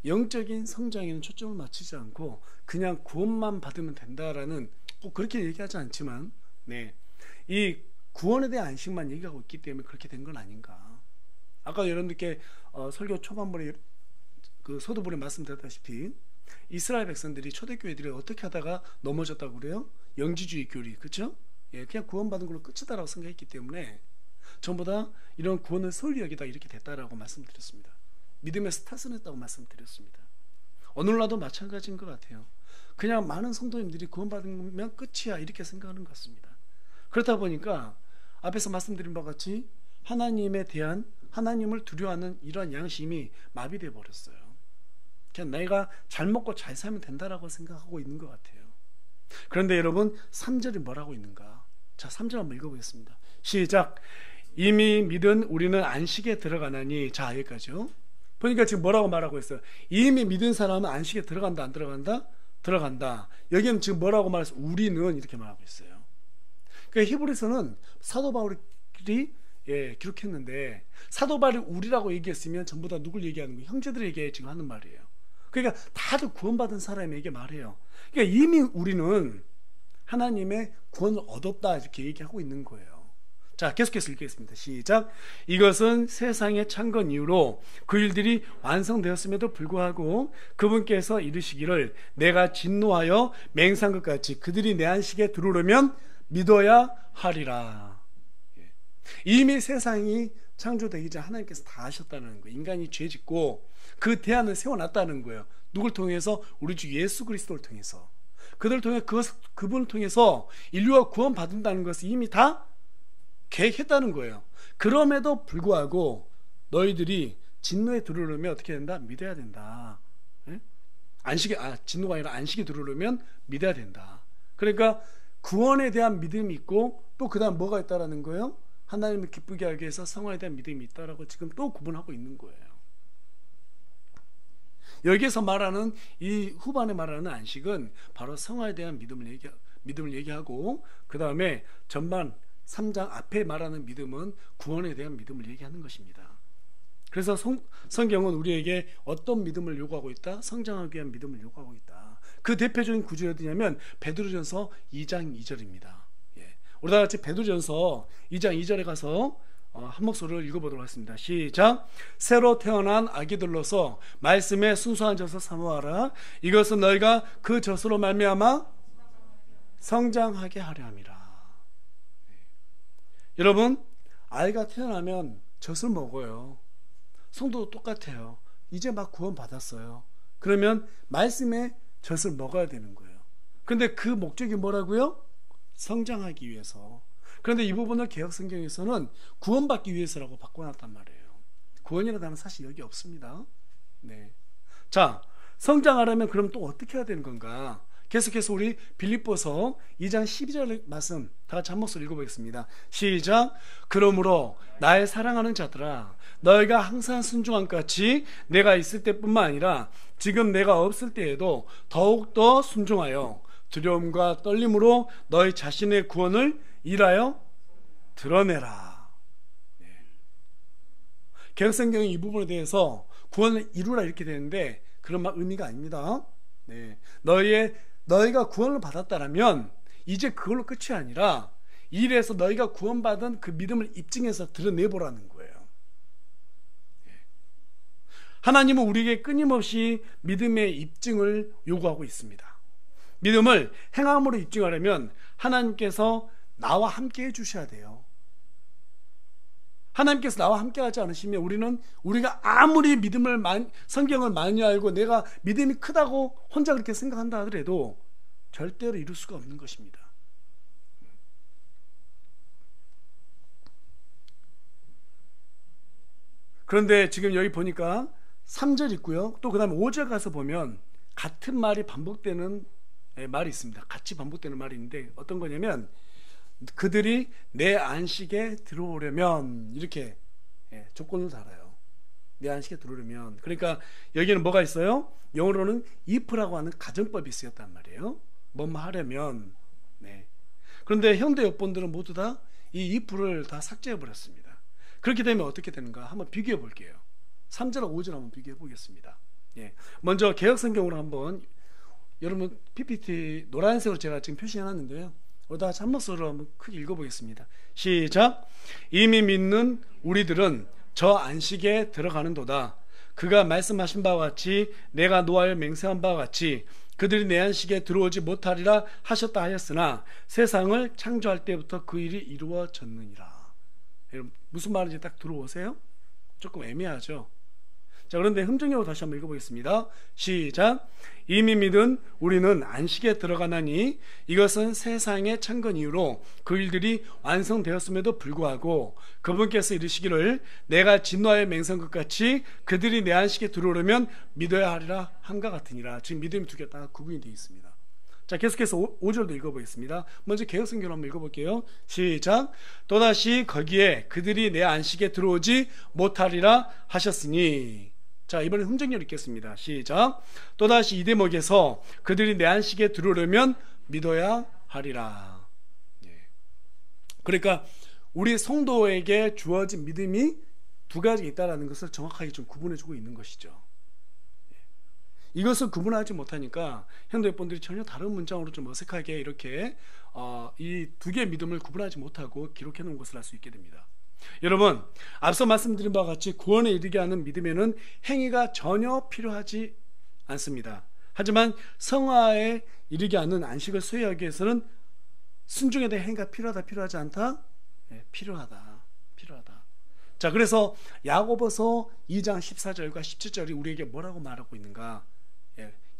영적인 성장에는 초점을 맞추지 않고 그냥 구원만 받으면 된다라는, 꼭 그렇게 얘기하지 않지만 이 구원에 대한 안식만 얘기하고 있기 때문에 그렇게 된 건 아닌가. 아까 여러분들께 설교 초반부에 그 서두부에 말씀드렸다시피 이스라엘 백성들이 초대교회들이 어떻게 하다가 넘어졌다고 그래요? 영지주의 교리, 그렇죠? 그냥 구원받은 걸로 끝이다라고 생각했기 때문에 전부 다 이런 구원을 소홀히 여기다 이렇게 됐다라고 말씀드렸습니다. 믿음의 스타트는 했다고 말씀드렸습니다. 오늘날도 마찬가지인 것 같아요. 그냥 많은 성도님들이 구원받으면 끝이야 이렇게 생각하는 것 같습니다. 그렇다 보니까 앞에서 말씀드린 바와 같이 하나님에 대한, 하나님을 두려워하는 이러한 양심이 마비되어 버렸어요. 그냥 내가 잘 먹고 잘 살면 된다라고 생각하고 있는 것 같아요. 그런데 여러분, 3절이 뭐라고 있는가? 자, 3절 한번 읽어보겠습니다. 시작. 이미 믿은 우리는 안식에 들어가나니. 자, 여기까지요. 보니까 지금 뭐라고 말하고 있어요? 이미 믿은 사람은 안식에 들어간다, 안 들어간다? 들어간다. 여기는 지금 뭐라고 말해서 우리는 이렇게 말하고 있어요. 그러니까 히브리서는 사도 바울이 기록했는데, 사도 바울이 우리라고 얘기했으면 전부 다 누굴 얘기하는 거예요? 형제들에게 지금 하는 말이에요. 그러니까 다들 구원받은 사람에게 말해요. 그러니까 이미 우리는 하나님의 구원을 얻었다 이렇게 얘기하고 있는 거예요. 자, 계속해서 읽겠습니다. 시작. 이것은 세상의 창건 이후로 그 일들이 완성되었음에도 불구하고 그분께서 이르시기를 내가 진노하여 맹세한 것 같이 그들이 내 안식에 들어오려면 믿어야 하리라. 이미 세상이 창조되기 전 하나님께서 다 하셨다는 거예요. 인간이 죄 짓고 그 대안을 세워놨다는 거예요. 누굴 통해서? 우리 주 예수 그리스도를 통해서. 그들을 통해 그분을 통해서 인류가 구원받는다는 것을 이미 다 계획했다는 거예요. 그럼에도 불구하고 너희들이 진노에 들어오려면 어떻게 된다? 믿어야 된다. 진노가 아니라 안식에 들어오려면 믿어야 된다. 그러니까 구원에 대한 믿음이 있고 또 그 다음 뭐가 있다라는 거예요? 하나님을 기쁘게 하기 위해서 성화에 대한 믿음이 있다라고 지금 또 구분하고 있는 거예요. 여기에서 말하는 이 후반에 말하는 안식은 바로 성화에 대한 믿음을 얘기하고 그 다음에 전반 3장 앞에 말하는 믿음은 구원에 대한 믿음을 얘기하는 것입니다. 그래서 성경은 우리에게 어떤 믿음을 요구하고 있다? 성장하기 위한 믿음을 요구하고 있다. 그 대표적인 구절이 어디냐면 베드로전서 2장 2절입니다. 예. 우리 다 같이 베드로전서 2장 2절에 가서 한 목소리를 읽어보도록 하겠습니다. 시작. 새로 태어난 아기들로서 말씀에 순수한 젖을 사모하라. 이것은 너희가 그 젖으로 말미암아 성장하게 하려 함이라. 여러분, 아이가 태어나면 젖을 먹어요. 성도도 똑같아요. 이제 막 구원 받았어요. 그러면 말씀에 젖을 먹어야 되는 거예요. 그런데 그 목적이 뭐라고요? 성장하기 위해서. 그런데 이 부분을 개역성경에서는 구원받기 위해서라고 바꿔놨단 말이에요. 구원이라는 단어는 사실 여기 없습니다. 네. 자, 성장하려면 그럼 또 어떻게 해야 되는 건가? 계속해서 우리 빌립보서 2장 12절 말씀 다 같이 한 목소리 읽어보겠습니다. 시작. 그러므로 나의 사랑하는 자들아, 너희가 항상 순종한 같이 내가 있을 때뿐만 아니라 지금 내가 없을 때에도 더욱더 순종하여 두려움과 떨림으로 너희 자신의 구원을 일하여 드러내라. 네. 개역성경이 이 부분에 대해서 구원을 이루라 이렇게 되는데 그런 의미가 아닙니다. 네. 너희가 구원을 받았다라면 이제 그걸로 끝이 아니라 이 일에서 너희가 구원받은 그 믿음을 입증해서 드러내보라는 거예요. 네. 하나님은 우리에게 끊임없이 믿음의 입증을 요구하고 있습니다. 믿음을 행함으로 입증하려면 하나님께서 나와 함께 해주셔야 돼요. 하나님께서 나와 함께 하지 않으시면 우리가 아무리 성경을 많이 알고 내가 믿음이 크다고 혼자 그렇게 생각한다 하더라도 절대로 이룰 수가 없는 것입니다. 그런데 지금 여기 보니까 3절 있고요. 또 그 다음에 5절 가서 보면 같은 말이 반복되는 말이 있습니다. 같이 반복되는 말이 있는데 어떤 거냐면 그들이 내 안식에 들어오려면 이렇게 조건을 달아요. 내 안식에 들어오려면. 그러니까 여기는 뭐가 있어요? 영어로는 if라고 하는 가정법이 쓰였단 말이에요. 뭐뭐 하려면. 네. 그런데 현대 역본들은 모두 다 이 if를 다 삭제해 버렸습니다. 그렇게 되면 어떻게 되는가 한번 비교해 볼게요. 3절하고 5절 한번 비교해 보겠습니다. 예. 먼저 개역성경으로 한번 여러분 PPT 노란색으로 제가 지금 표시해 놨는데요. 다 한 목소리로 한번 크게 읽어보겠습니다. 시작. 이미 믿는 우리들은 저 안식에 들어가는도다. 그가 말씀하신 바와 같이 내가 노아에 맹세한 바와 같이 그들이 내 안식에 들어오지 못하리라 하셨다 하였으나 세상을 창조할 때부터 그 일이 이루어졌느니라. 여러분 무슨 말인지 딱 들어오세요? 조금 애매하죠. 자, 그런데 흠정역으로 다시 한번 읽어보겠습니다. 시작. 이미 믿은 우리는 안식에 들어가나니 이것은 세상의 창건 이후로 그 일들이 완성되었음에도 불구하고 그분께서 이르시기를 내가 진노하여 맹세한 것 같이 그들이 내 안식에 들어오려면 믿어야 하리라 한과 같으니라. 지금 믿음이 두 개 다 구분이 되어 있습니다. 자, 계속해서 5절도 읽어보겠습니다. 먼저 개역성경 한번 읽어볼게요. 시작. 또다시 거기에 그들이 내 안식에 들어오지 못하리라 하셨으니. 자, 이번엔 흠정열 읽겠습니다. 시작. 또다시 이 대목에서 그들이 내 안식에 들어오려면 믿어야 하리라. 예. 그러니까 우리 성도에게 주어진 믿음이 두 가지 있다는 것을 정확하게 좀 구분해주고 있는 것이죠. 이것을 구분하지 못하니까 현대분들이 전혀 다른 문장으로 좀 어색하게 이렇게 이 두 개의 믿음을 구분하지 못하고 기록해 놓은 것을 알 수 있게 됩니다. 여러분, 앞서 말씀드린 바와 같이 구원에 이르게 하는 믿음에는 행위가 전혀 필요하지 않습니다. 하지만 성화에 이르게 하는 안식을 소유하기 위해서는 순종에 대한 행위가 필요하다, 필요하지 않다? 네, 필요하다. 자, 그래서 야고보서 2장 14절과 17절이 우리에게 뭐라고 말하고 있는가?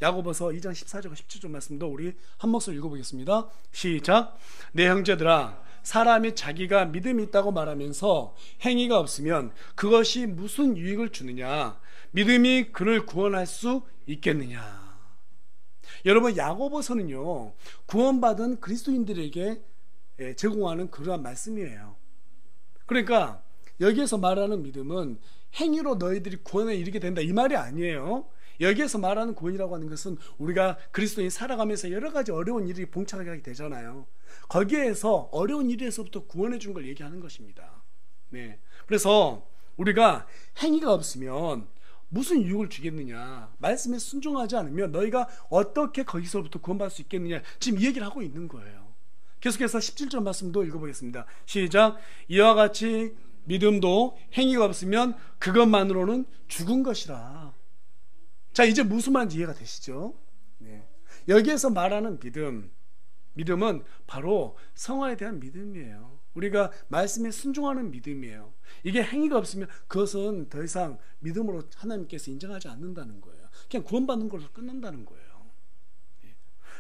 야고보서 2장 14절과 17절 말씀도 우리 한 목소리 읽어보겠습니다. 시작. 내 형제들아, 사람이 자기가 믿음이 있다고 말하면서 행위가 없으면 그것이 무슨 유익을 주느냐? 믿음이 그를 구원할 수 있겠느냐? 여러분, 야고보서는요 구원받은 그리스도인들에게 제공하는 그러한 말씀이에요. 그러니까 여기에서 말하는 믿음은 행위로 너희들이 구원에 이르게 된다 이 말이 아니에요. 여기에서 말하는 구원이라고 하는 것은 우리가 그리스도인이 살아가면서 여러 가지 어려운 일이 봉착하게 되잖아요. 거기에서 어려운 일에서부터 구원해 준 걸 얘기하는 것입니다. 네. 그래서 우리가 행위가 없으면 무슨 유익을 주겠느냐? 말씀에 순종하지 않으면 너희가 어떻게 거기서부터 구원받을 수 있겠느냐? 지금 이 얘기를 하고 있는 거예요. 계속해서 17절 말씀도 읽어보겠습니다. 시작. 이와 같이 믿음도 행위가 없으면 그것만으로는 죽은 것이라. 자, 이제 무슨 말인지 이해가 되시죠? 네. 여기에서 말하는 믿음은 바로 성화에 대한 믿음이에요. 우리가 말씀에 순종하는 믿음이에요. 이게 행위가 없으면 그것은 더 이상 믿음으로 하나님께서 인정하지 않는다는 거예요. 그냥 구원받는 걸로 끝난다는 거예요.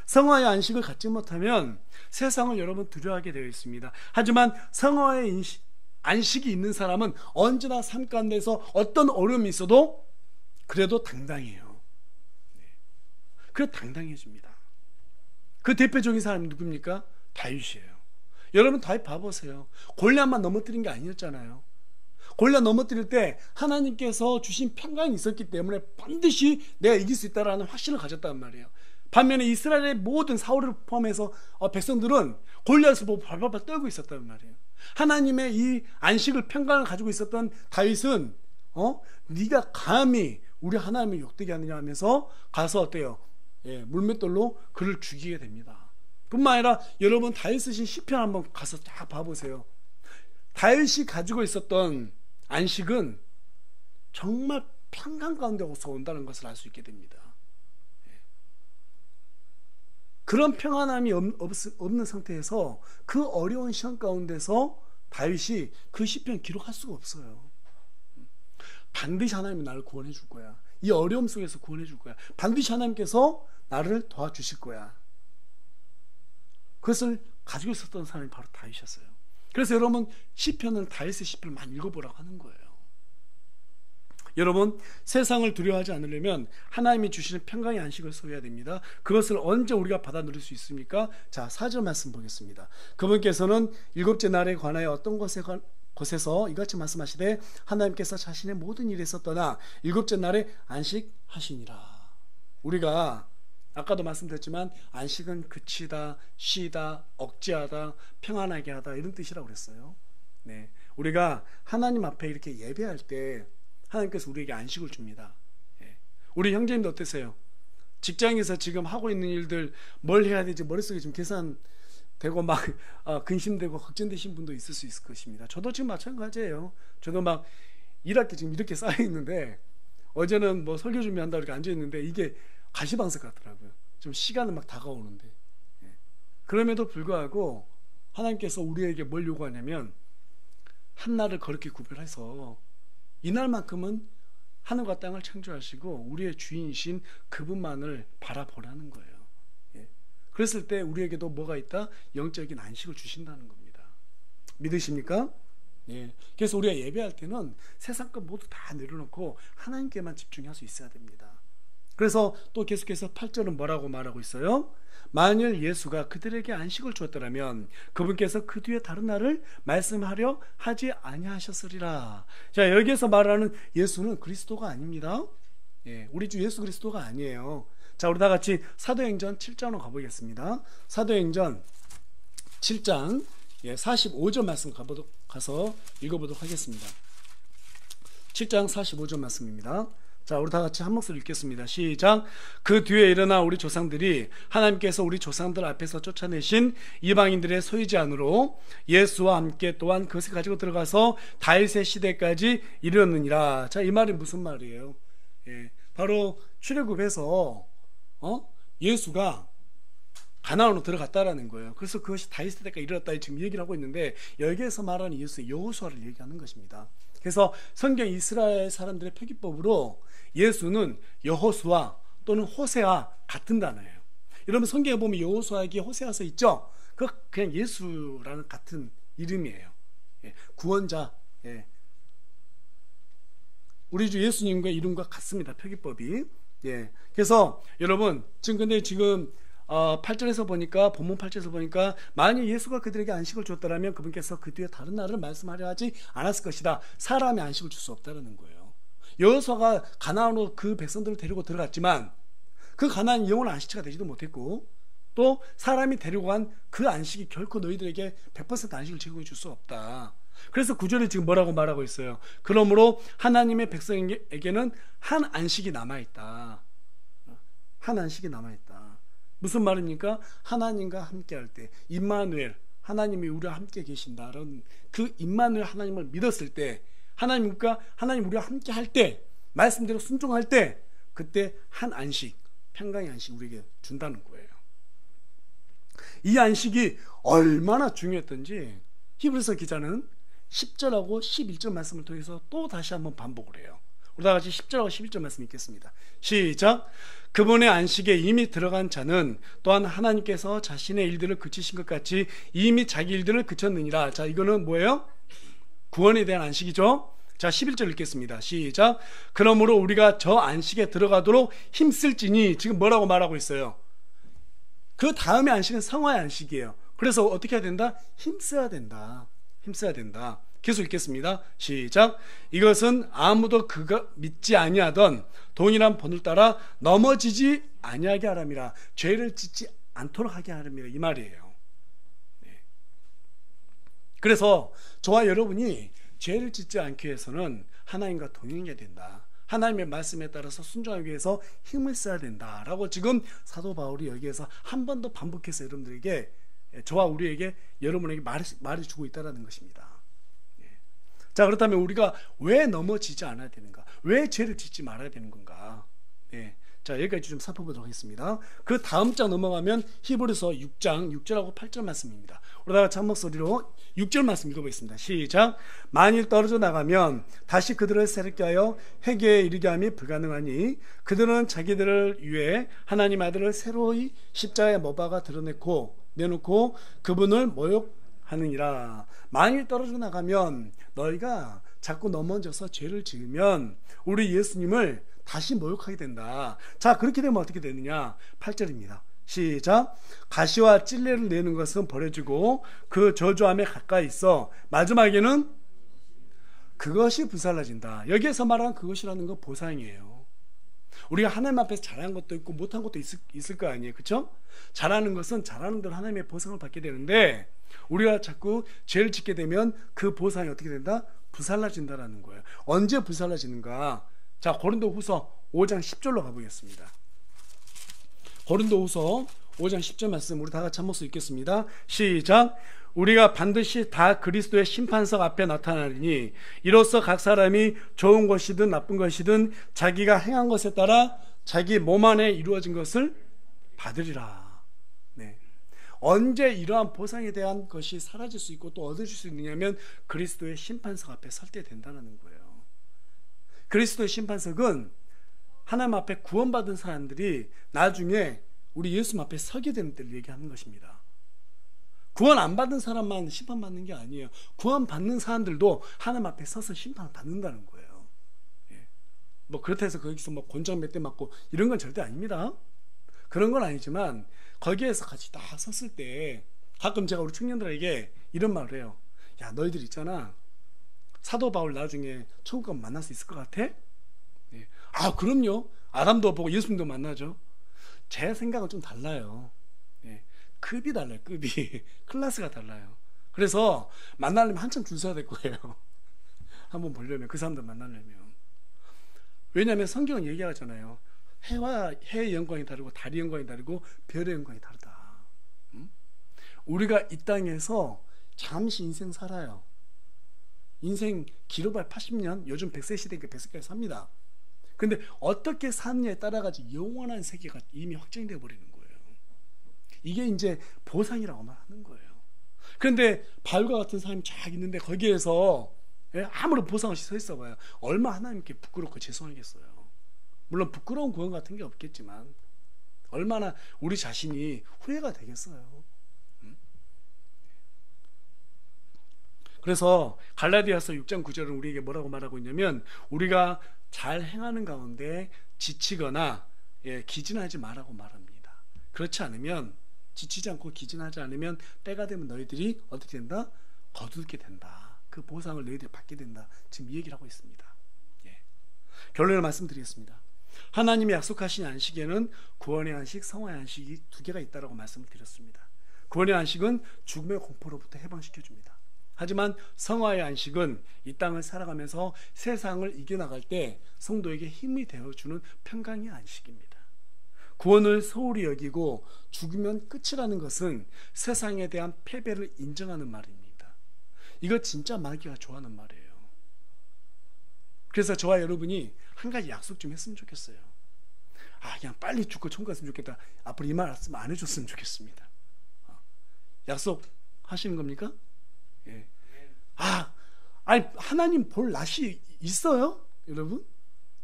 성화의 안식을 갖지 못하면 세상을 여러분 두려워하게 되어 있습니다. 하지만 성화의 안식이 있는 사람은 언제나 삶 가운데서 어떤 어려움이 있어도 그래도 당당해요. 그래도 당당해집니다. 그 대표적인 사람이 누굽니까? 다윗이에요. 여러분 다윗 봐보세요. 골리앗만 넘어뜨린 게 아니었잖아요. 골리앗 넘어뜨릴 때 하나님께서 주신 평강이 있었기 때문에 반드시 내가 이길 수 있다라는 확신을 가졌단 말이에요. 반면에 이스라엘의 모든 사울을 포함해서 백성들은 골리앗을 보고 발발발 떨고 있었단 말이에요. 하나님의 이 안식을 평강을 가지고 있었던 다윗은 네가 감히 우리 하나님을 욕되게 하느냐 하면서 가서 어때요? 물맷돌로 그를 죽이게 됩니다. 뿐만 아니라 여러분 다윗 쓰신 시편 한번 가서 쫙 봐보세요. 다윗이 가지고 있었던 안식은 정말 평강 가운데서 온다는 것을 알 수 있게 됩니다. 그런 평안함이 없는 상태에서 그 어려운 시험 가운데서 다윗이 그 시편 기록할 수가 없어요. 반드시 하나님이 나를 구원해 줄 거야. 이 어려움 속에서 구원해 줄 거야. 반드시 하나님께서 나를 도와주실 거야. 그것을 가지고 있었던 사람이 바로 다윗이었어요. 그래서 여러분 시편은 다윗의 시편을 많이 읽어보라고 하는 거예요. 여러분 세상을 두려워하지 않으려면 하나님이 주시는 평강의 안식을 소유해야 됩니다. 그것을 언제 우리가 받아 누릴 수 있습니까? 자, 4절 말씀 보겠습니다. 그분께서는 일곱째 날에 관하여 어떤 곳에서 이같이 말씀하시되 하나님께서 자신의 모든 일에서 떠나 일곱째 날에 안식하시니라. 우리가 아까도 말씀드렸지만 안식은 그치다, 쉬다, 억제하다, 평안하게 하다 이런 뜻이라고 그랬어요. 네, 우리가 하나님 앞에 이렇게 예배할 때 하나님께서 우리에게 안식을 줍니다. 우리 형제님도 어떠세요? 직장에서 지금 하고 있는 일들 뭘 해야 되지 머릿속에 좀 계산되고 막 근심되고 걱정되신 분도 있을 수 있을 것입니다. 저도 지금 마찬가지예요. 저도 막 일할 게 지금 이렇게 쌓여 있는데 어제는 뭐 설교 준비한다고 이렇게 앉아 있는데 이게 가시방석 같더라고요. 좀 시간은 막 다가오는데 그럼에도 불구하고 하나님께서 우리에게 뭘 요구하냐면 한날을 거룩히 구별해서 이날만큼은 하늘과 땅을 창조하시고 우리의 주인이신 그분만을 바라보라는 거예요. 그랬을 때 우리에게도 뭐가 있다? 영적인 안식을 주신다는 겁니다. 믿으십니까? 그래서 우리가 예배할 때는 세상 것 모두 다 내려놓고 하나님께만 집중할 수 있어야 됩니다. 그래서 또 계속해서 8절은 뭐라고 말하고 있어요? 만일 예수가 그들에게 안식을 주었더라면 그분께서 그 뒤에 다른 날을 말씀하려 하지 아니하셨으리라. 자, 여기에서 말하는 예수는 그리스도가 아닙니다. 우리 주 예수 그리스도가 아니에요. 자, 우리 다 같이 사도행전 7장으로 가보겠습니다. 사도행전 7장 45절 말씀 가서 읽어보도록 하겠습니다. 7장 45절 말씀입니다. 자, 우리 다 같이 한 목소리 읽겠습니다. 시작. 그 뒤에 일어나 우리 조상들이 하나님께서 우리 조상들 앞에서 쫓아내신 이방인들의 소유지 안으로 예수와 함께 또한 그것을 가지고 들어가서 다윗의 시대까지 이르렀느니라. 자, 이 말이 무슨 말이에요? 바로 출애굽에서 예수가 가나안으로 들어갔다라는 거예요. 그래서 그것이 다윗 시대까지 이르렀다 지금 얘기를 하고 있는데 여기에서 말하는 예수의 여호수아를 얘기하는 것입니다. 그래서 성경 이스라엘 사람들의 표기법으로 예수는 여호수아 또는 호세아 같은 단어예요. 여러분 성경에 보면 여호수아에게 호세아서 있죠? 그냥 예수라는 같은 이름이에요. 구원자. 우리 주 예수님과 이름과 같습니다. 표기법이. 그래서 여러분 지금 8절에서 보니까 본문 8절에서 보니까 만일 예수가 그들에게 안식을 줬더라면 그분께서 그 뒤에 다른 날을 말씀하려 하지 않았을 것이다. 사람이 안식을 줄 수 없다는 거예요. 여호수아가 가나안으로 그 백성들을 데리고 들어갔지만 그 가나안이 영원한 안식처가 되지도 못했고 또 사람이 데리고 간 그 안식이 결코 너희들에게 100% 안식을 제공해 줄 수 없다. 그래서 9절에 지금 뭐라고 말하고 있어요? 그러므로 하나님의 백성에게는 한 안식이 남아있다. 한 안식이 남아있다. 무슨 말입니까? 하나님과 함께 할 때, 임마누엘, 하나님이 우리와 함께 계신다라는 그 임마누엘 하나님을 믿었을 때, 하나님과 하나님 우리와 함께 할 때, 말씀대로 순종할 때, 그때 한 안식, 평강의 안식 우리에게 준다는 거예요. 이 안식이 얼마나 중요했던지 히브리서 기자는 10절하고 11절 말씀을 통해서 또 다시 한번 반복을 해요. 우리 다 같이 10절하고 11절 말씀 읽겠습니다. 시작. 그분의 안식에 이미 들어간 자는 또한 하나님께서 자신의 일들을 그치신 것 같이 이미 자기 일들을 그쳤느니라. 자, 이거는 뭐예요? 구원에 대한 안식이죠. 자, 11절 읽겠습니다. 시작. 그러므로 우리가 저 안식에 들어가도록 힘쓸지니, 지금 뭐라고 말하고 있어요? 그 다음에 안식은 성화의 안식이에요. 그래서 어떻게 해야 된다? 힘써야 된다. 힘써야 된다. 계속 읽겠습니다. 시작. 이것은 아무도 그가 믿지 아니하던 동일한 본을 따라 넘어지지 아니하게 하람이라. 죄를 짓지 않도록 하게 하람이라, 이 말이에요. 네. 그래서 저와 여러분이 죄를 짓지 않기 위해서는 하나님과 동행해야 된다. 하나님의 말씀에 따라서 순종하기 위해서 힘을 써야 된다라고 지금 사도 바울이 여기에서 한 번 더 반복해서 여러분들에게, 저와 우리에게, 여러분에게 말해주고 있다는 것입니다. 자, 그렇다면 우리가 왜 넘어지지 않아야 되는가? 왜 죄를 짓지 말아야 되는 건가? 자, 여기까지 좀 살펴보도록 하겠습니다. 그 다음 장 넘어가면 히브리서 6장 6절하고 8절 말씀입니다. 우리가 한 목소리로 6절 말씀 읽어보겠습니다. 시작. 만일 떨어져 나가면 다시 그들을 새롭게 하여 회개에 이르게 함이 불가능하니 그들은 자기들을 위해 하나님 아들을 새로이 십자가에 못 박아 내놓고 그분을 모욕하느니라. 만일 떨어져 나가면, 너희가 자꾸 넘어져서 죄를 지으면 우리 예수님을 다시 모욕하게 된다. 자, 그렇게 되면 어떻게 되느냐? 8절입니다. 시작. 가시와 찔레를 내는 것은 버려지고 그 저주함에 가까이 있어 마지막에는 그것이 불살라진다. 여기에서 말하는 그것이라는 건 보상이에요. 우리가 하나님 앞에서 잘한 것도 있고 못한 것도 있을 거 아니에요. 그렇죠? 잘하는 것은 잘하는 대로 하나님의 보상을 받게 되는데, 우리가 자꾸 죄를 짓게 되면 그 보상이 어떻게 된다? 불살라진다라는 거예요. 언제 불살라지는가? 자, 고린도후서 5장 10절로 가보겠습니다. 고린도후서 5장 10절 말씀 우리 다 같이 한 목소리 읽겠습니다. 시작. 우리가 반드시 다 그리스도의 심판석 앞에 나타나리니 이로써 각 사람이 좋은 것이든 나쁜 것이든 자기가 행한 것에 따라 자기 몸 안에 이루어진 것을 받으리라. 네. 언제 이러한 보상에 대한 것이 사라질 수 있고 또 얻어질 수 있느냐면 그리스도의 심판석 앞에 설 때 된다는 거예요. 그리스도의 심판석은 하나님 앞에 구원받은 사람들이 나중에 우리 예수님 앞에 서게 되는 때를 얘기하는 것입니다. 구원 안 받은 사람만 심판받는 게 아니에요. 구원 받는 사람들도 하나님 앞에 서서 심판을 받는다는 거예요. 뭐 그렇다 해서 거기서 뭐 곤장 몇 대 맞고 이런 건 절대 아닙니다. 그런 건 아니지만 거기에서 같이 다 섰을 때 가끔 제가 우리 청년들에게 이런 말을 해요. 야, 너희들 있잖아, 사도 바울 나중에 천국 가면 만날 수 있을 것 같아? 아, 그럼요. 아담도 보고 예수님도 만나죠. 제 생각은 좀 달라요. 급이 달라요. 급이 클래스가 달라요. 그래서 만나려면 한참 줄 서야 될 거예요. 한번 보려면, 그 사람들 만나려면. 왜냐하면 성경은 얘기하잖아요. 해의 영광이 다르고 달의 영광이 다르고 별의 영광이 다르다. 우리가 이 땅에서 잠시 인생 살아요. 인생 길어봐야 80년, 요즘 100세 시대니까 100세까지 삽니다. 근데 어떻게 사느냐에 따라가지고 영원한 세계가 이미 확정되어 버리는 거예요. 이게 이제 보상이라고 말하는 거예요. 그런데 바울과 같은 사람이 쫙 있는데 거기에서 아무런 보상 없이 서 있어 봐요. 얼마 하나님께 부끄럽고 죄송하겠어요. 물론 부끄러운 구원 같은 게 없겠지만 얼마나 우리 자신이 후회가 되겠어요. 그래서 갈라디아서 6장 9절은 우리에게 뭐라고 말하고 있냐면, 우리가 잘 행하는 가운데 지치거나 기진하지 말라고 말합니다. 그렇지 않으면, 지치지 않고 기진하지 않으면 때가 되면 너희들이 어떻게 된다? 거두게 된다. 그 보상을 너희들이 받게 된다. 지금 이 얘기를 하고 있습니다. 결론을 말씀드리겠습니다. 하나님이 약속하신 안식에는 구원의 안식, 성화의 안식이 두 개가 있다라고 말씀을 드렸습니다. 구원의 안식은 죽음의 공포로부터 해방시켜줍니다. 하지만 성화의 안식은 이 땅을 살아가면서 세상을 이겨나갈 때 성도에게 힘이 되어주는 평강의 안식입니다. 구원을 소홀히 여기고 죽으면 끝이라는 것은 세상에 대한 패배를 인정하는 말입니다. 이거 진짜 마귀가 좋아하는 말이에요. 그래서 저와 여러분이 한 가지 약속 좀 했으면 좋겠어요. 그냥 빨리 죽고 천국 갔으면 좋겠다. 앞으로 이 말씀 안 해줬으면 좋겠습니다. 약속 하시는 겁니까? 예. 아니 하나님 볼 낯이 있어요, 여러분?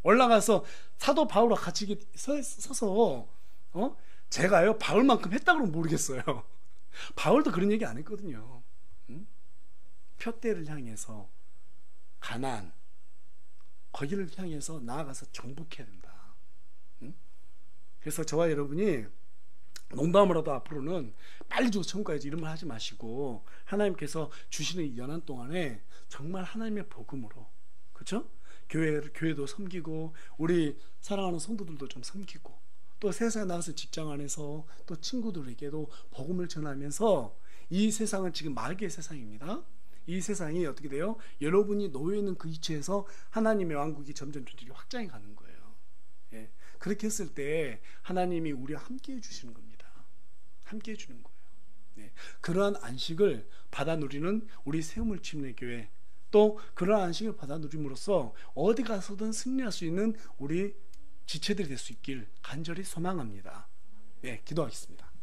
올라가서 사도 바울과 같이 서서 제가요 바울만큼 했다 그러면 모르겠어요. 바울도 그런 얘기 안 했거든요. 표대를 향해서 가나안 거기를 향해서 나아가서 정복해야 된다. 그래서 저와 여러분이 농담으로도 앞으로는 빨리 죽어서 천국 가야지 이런 말 하지 마시고 하나님께서 주시는 이 연한 동안에 정말 하나님의 복음으로, 그렇죠? 교회도 섬기고 우리 사랑하는 성도들도 좀 섬기고 또 세상에 나가서 직장 안에서 또 친구들에게도 복음을 전하면서 이 세상은 지금 마귀의 세상입니다. 이 세상이 어떻게 돼요? 여러분이 놓여 있는 그 위치에서 하나님의 왕국이 점점 확장해 가는 거예요. 예. 그렇게 했을 때 하나님이 우리와 함께 해주시는 겁니다. 함께 해주는 거예요. 예. 그러한 안식을 받아 누리는 우리 세움을 침례 교회, 또 그러한 안식을 받아 누림으로써 어디 가서든 승리할 수 있는 우리 지체들이 될 수 있길 간절히 소망합니다. 예, 기도하겠습니다.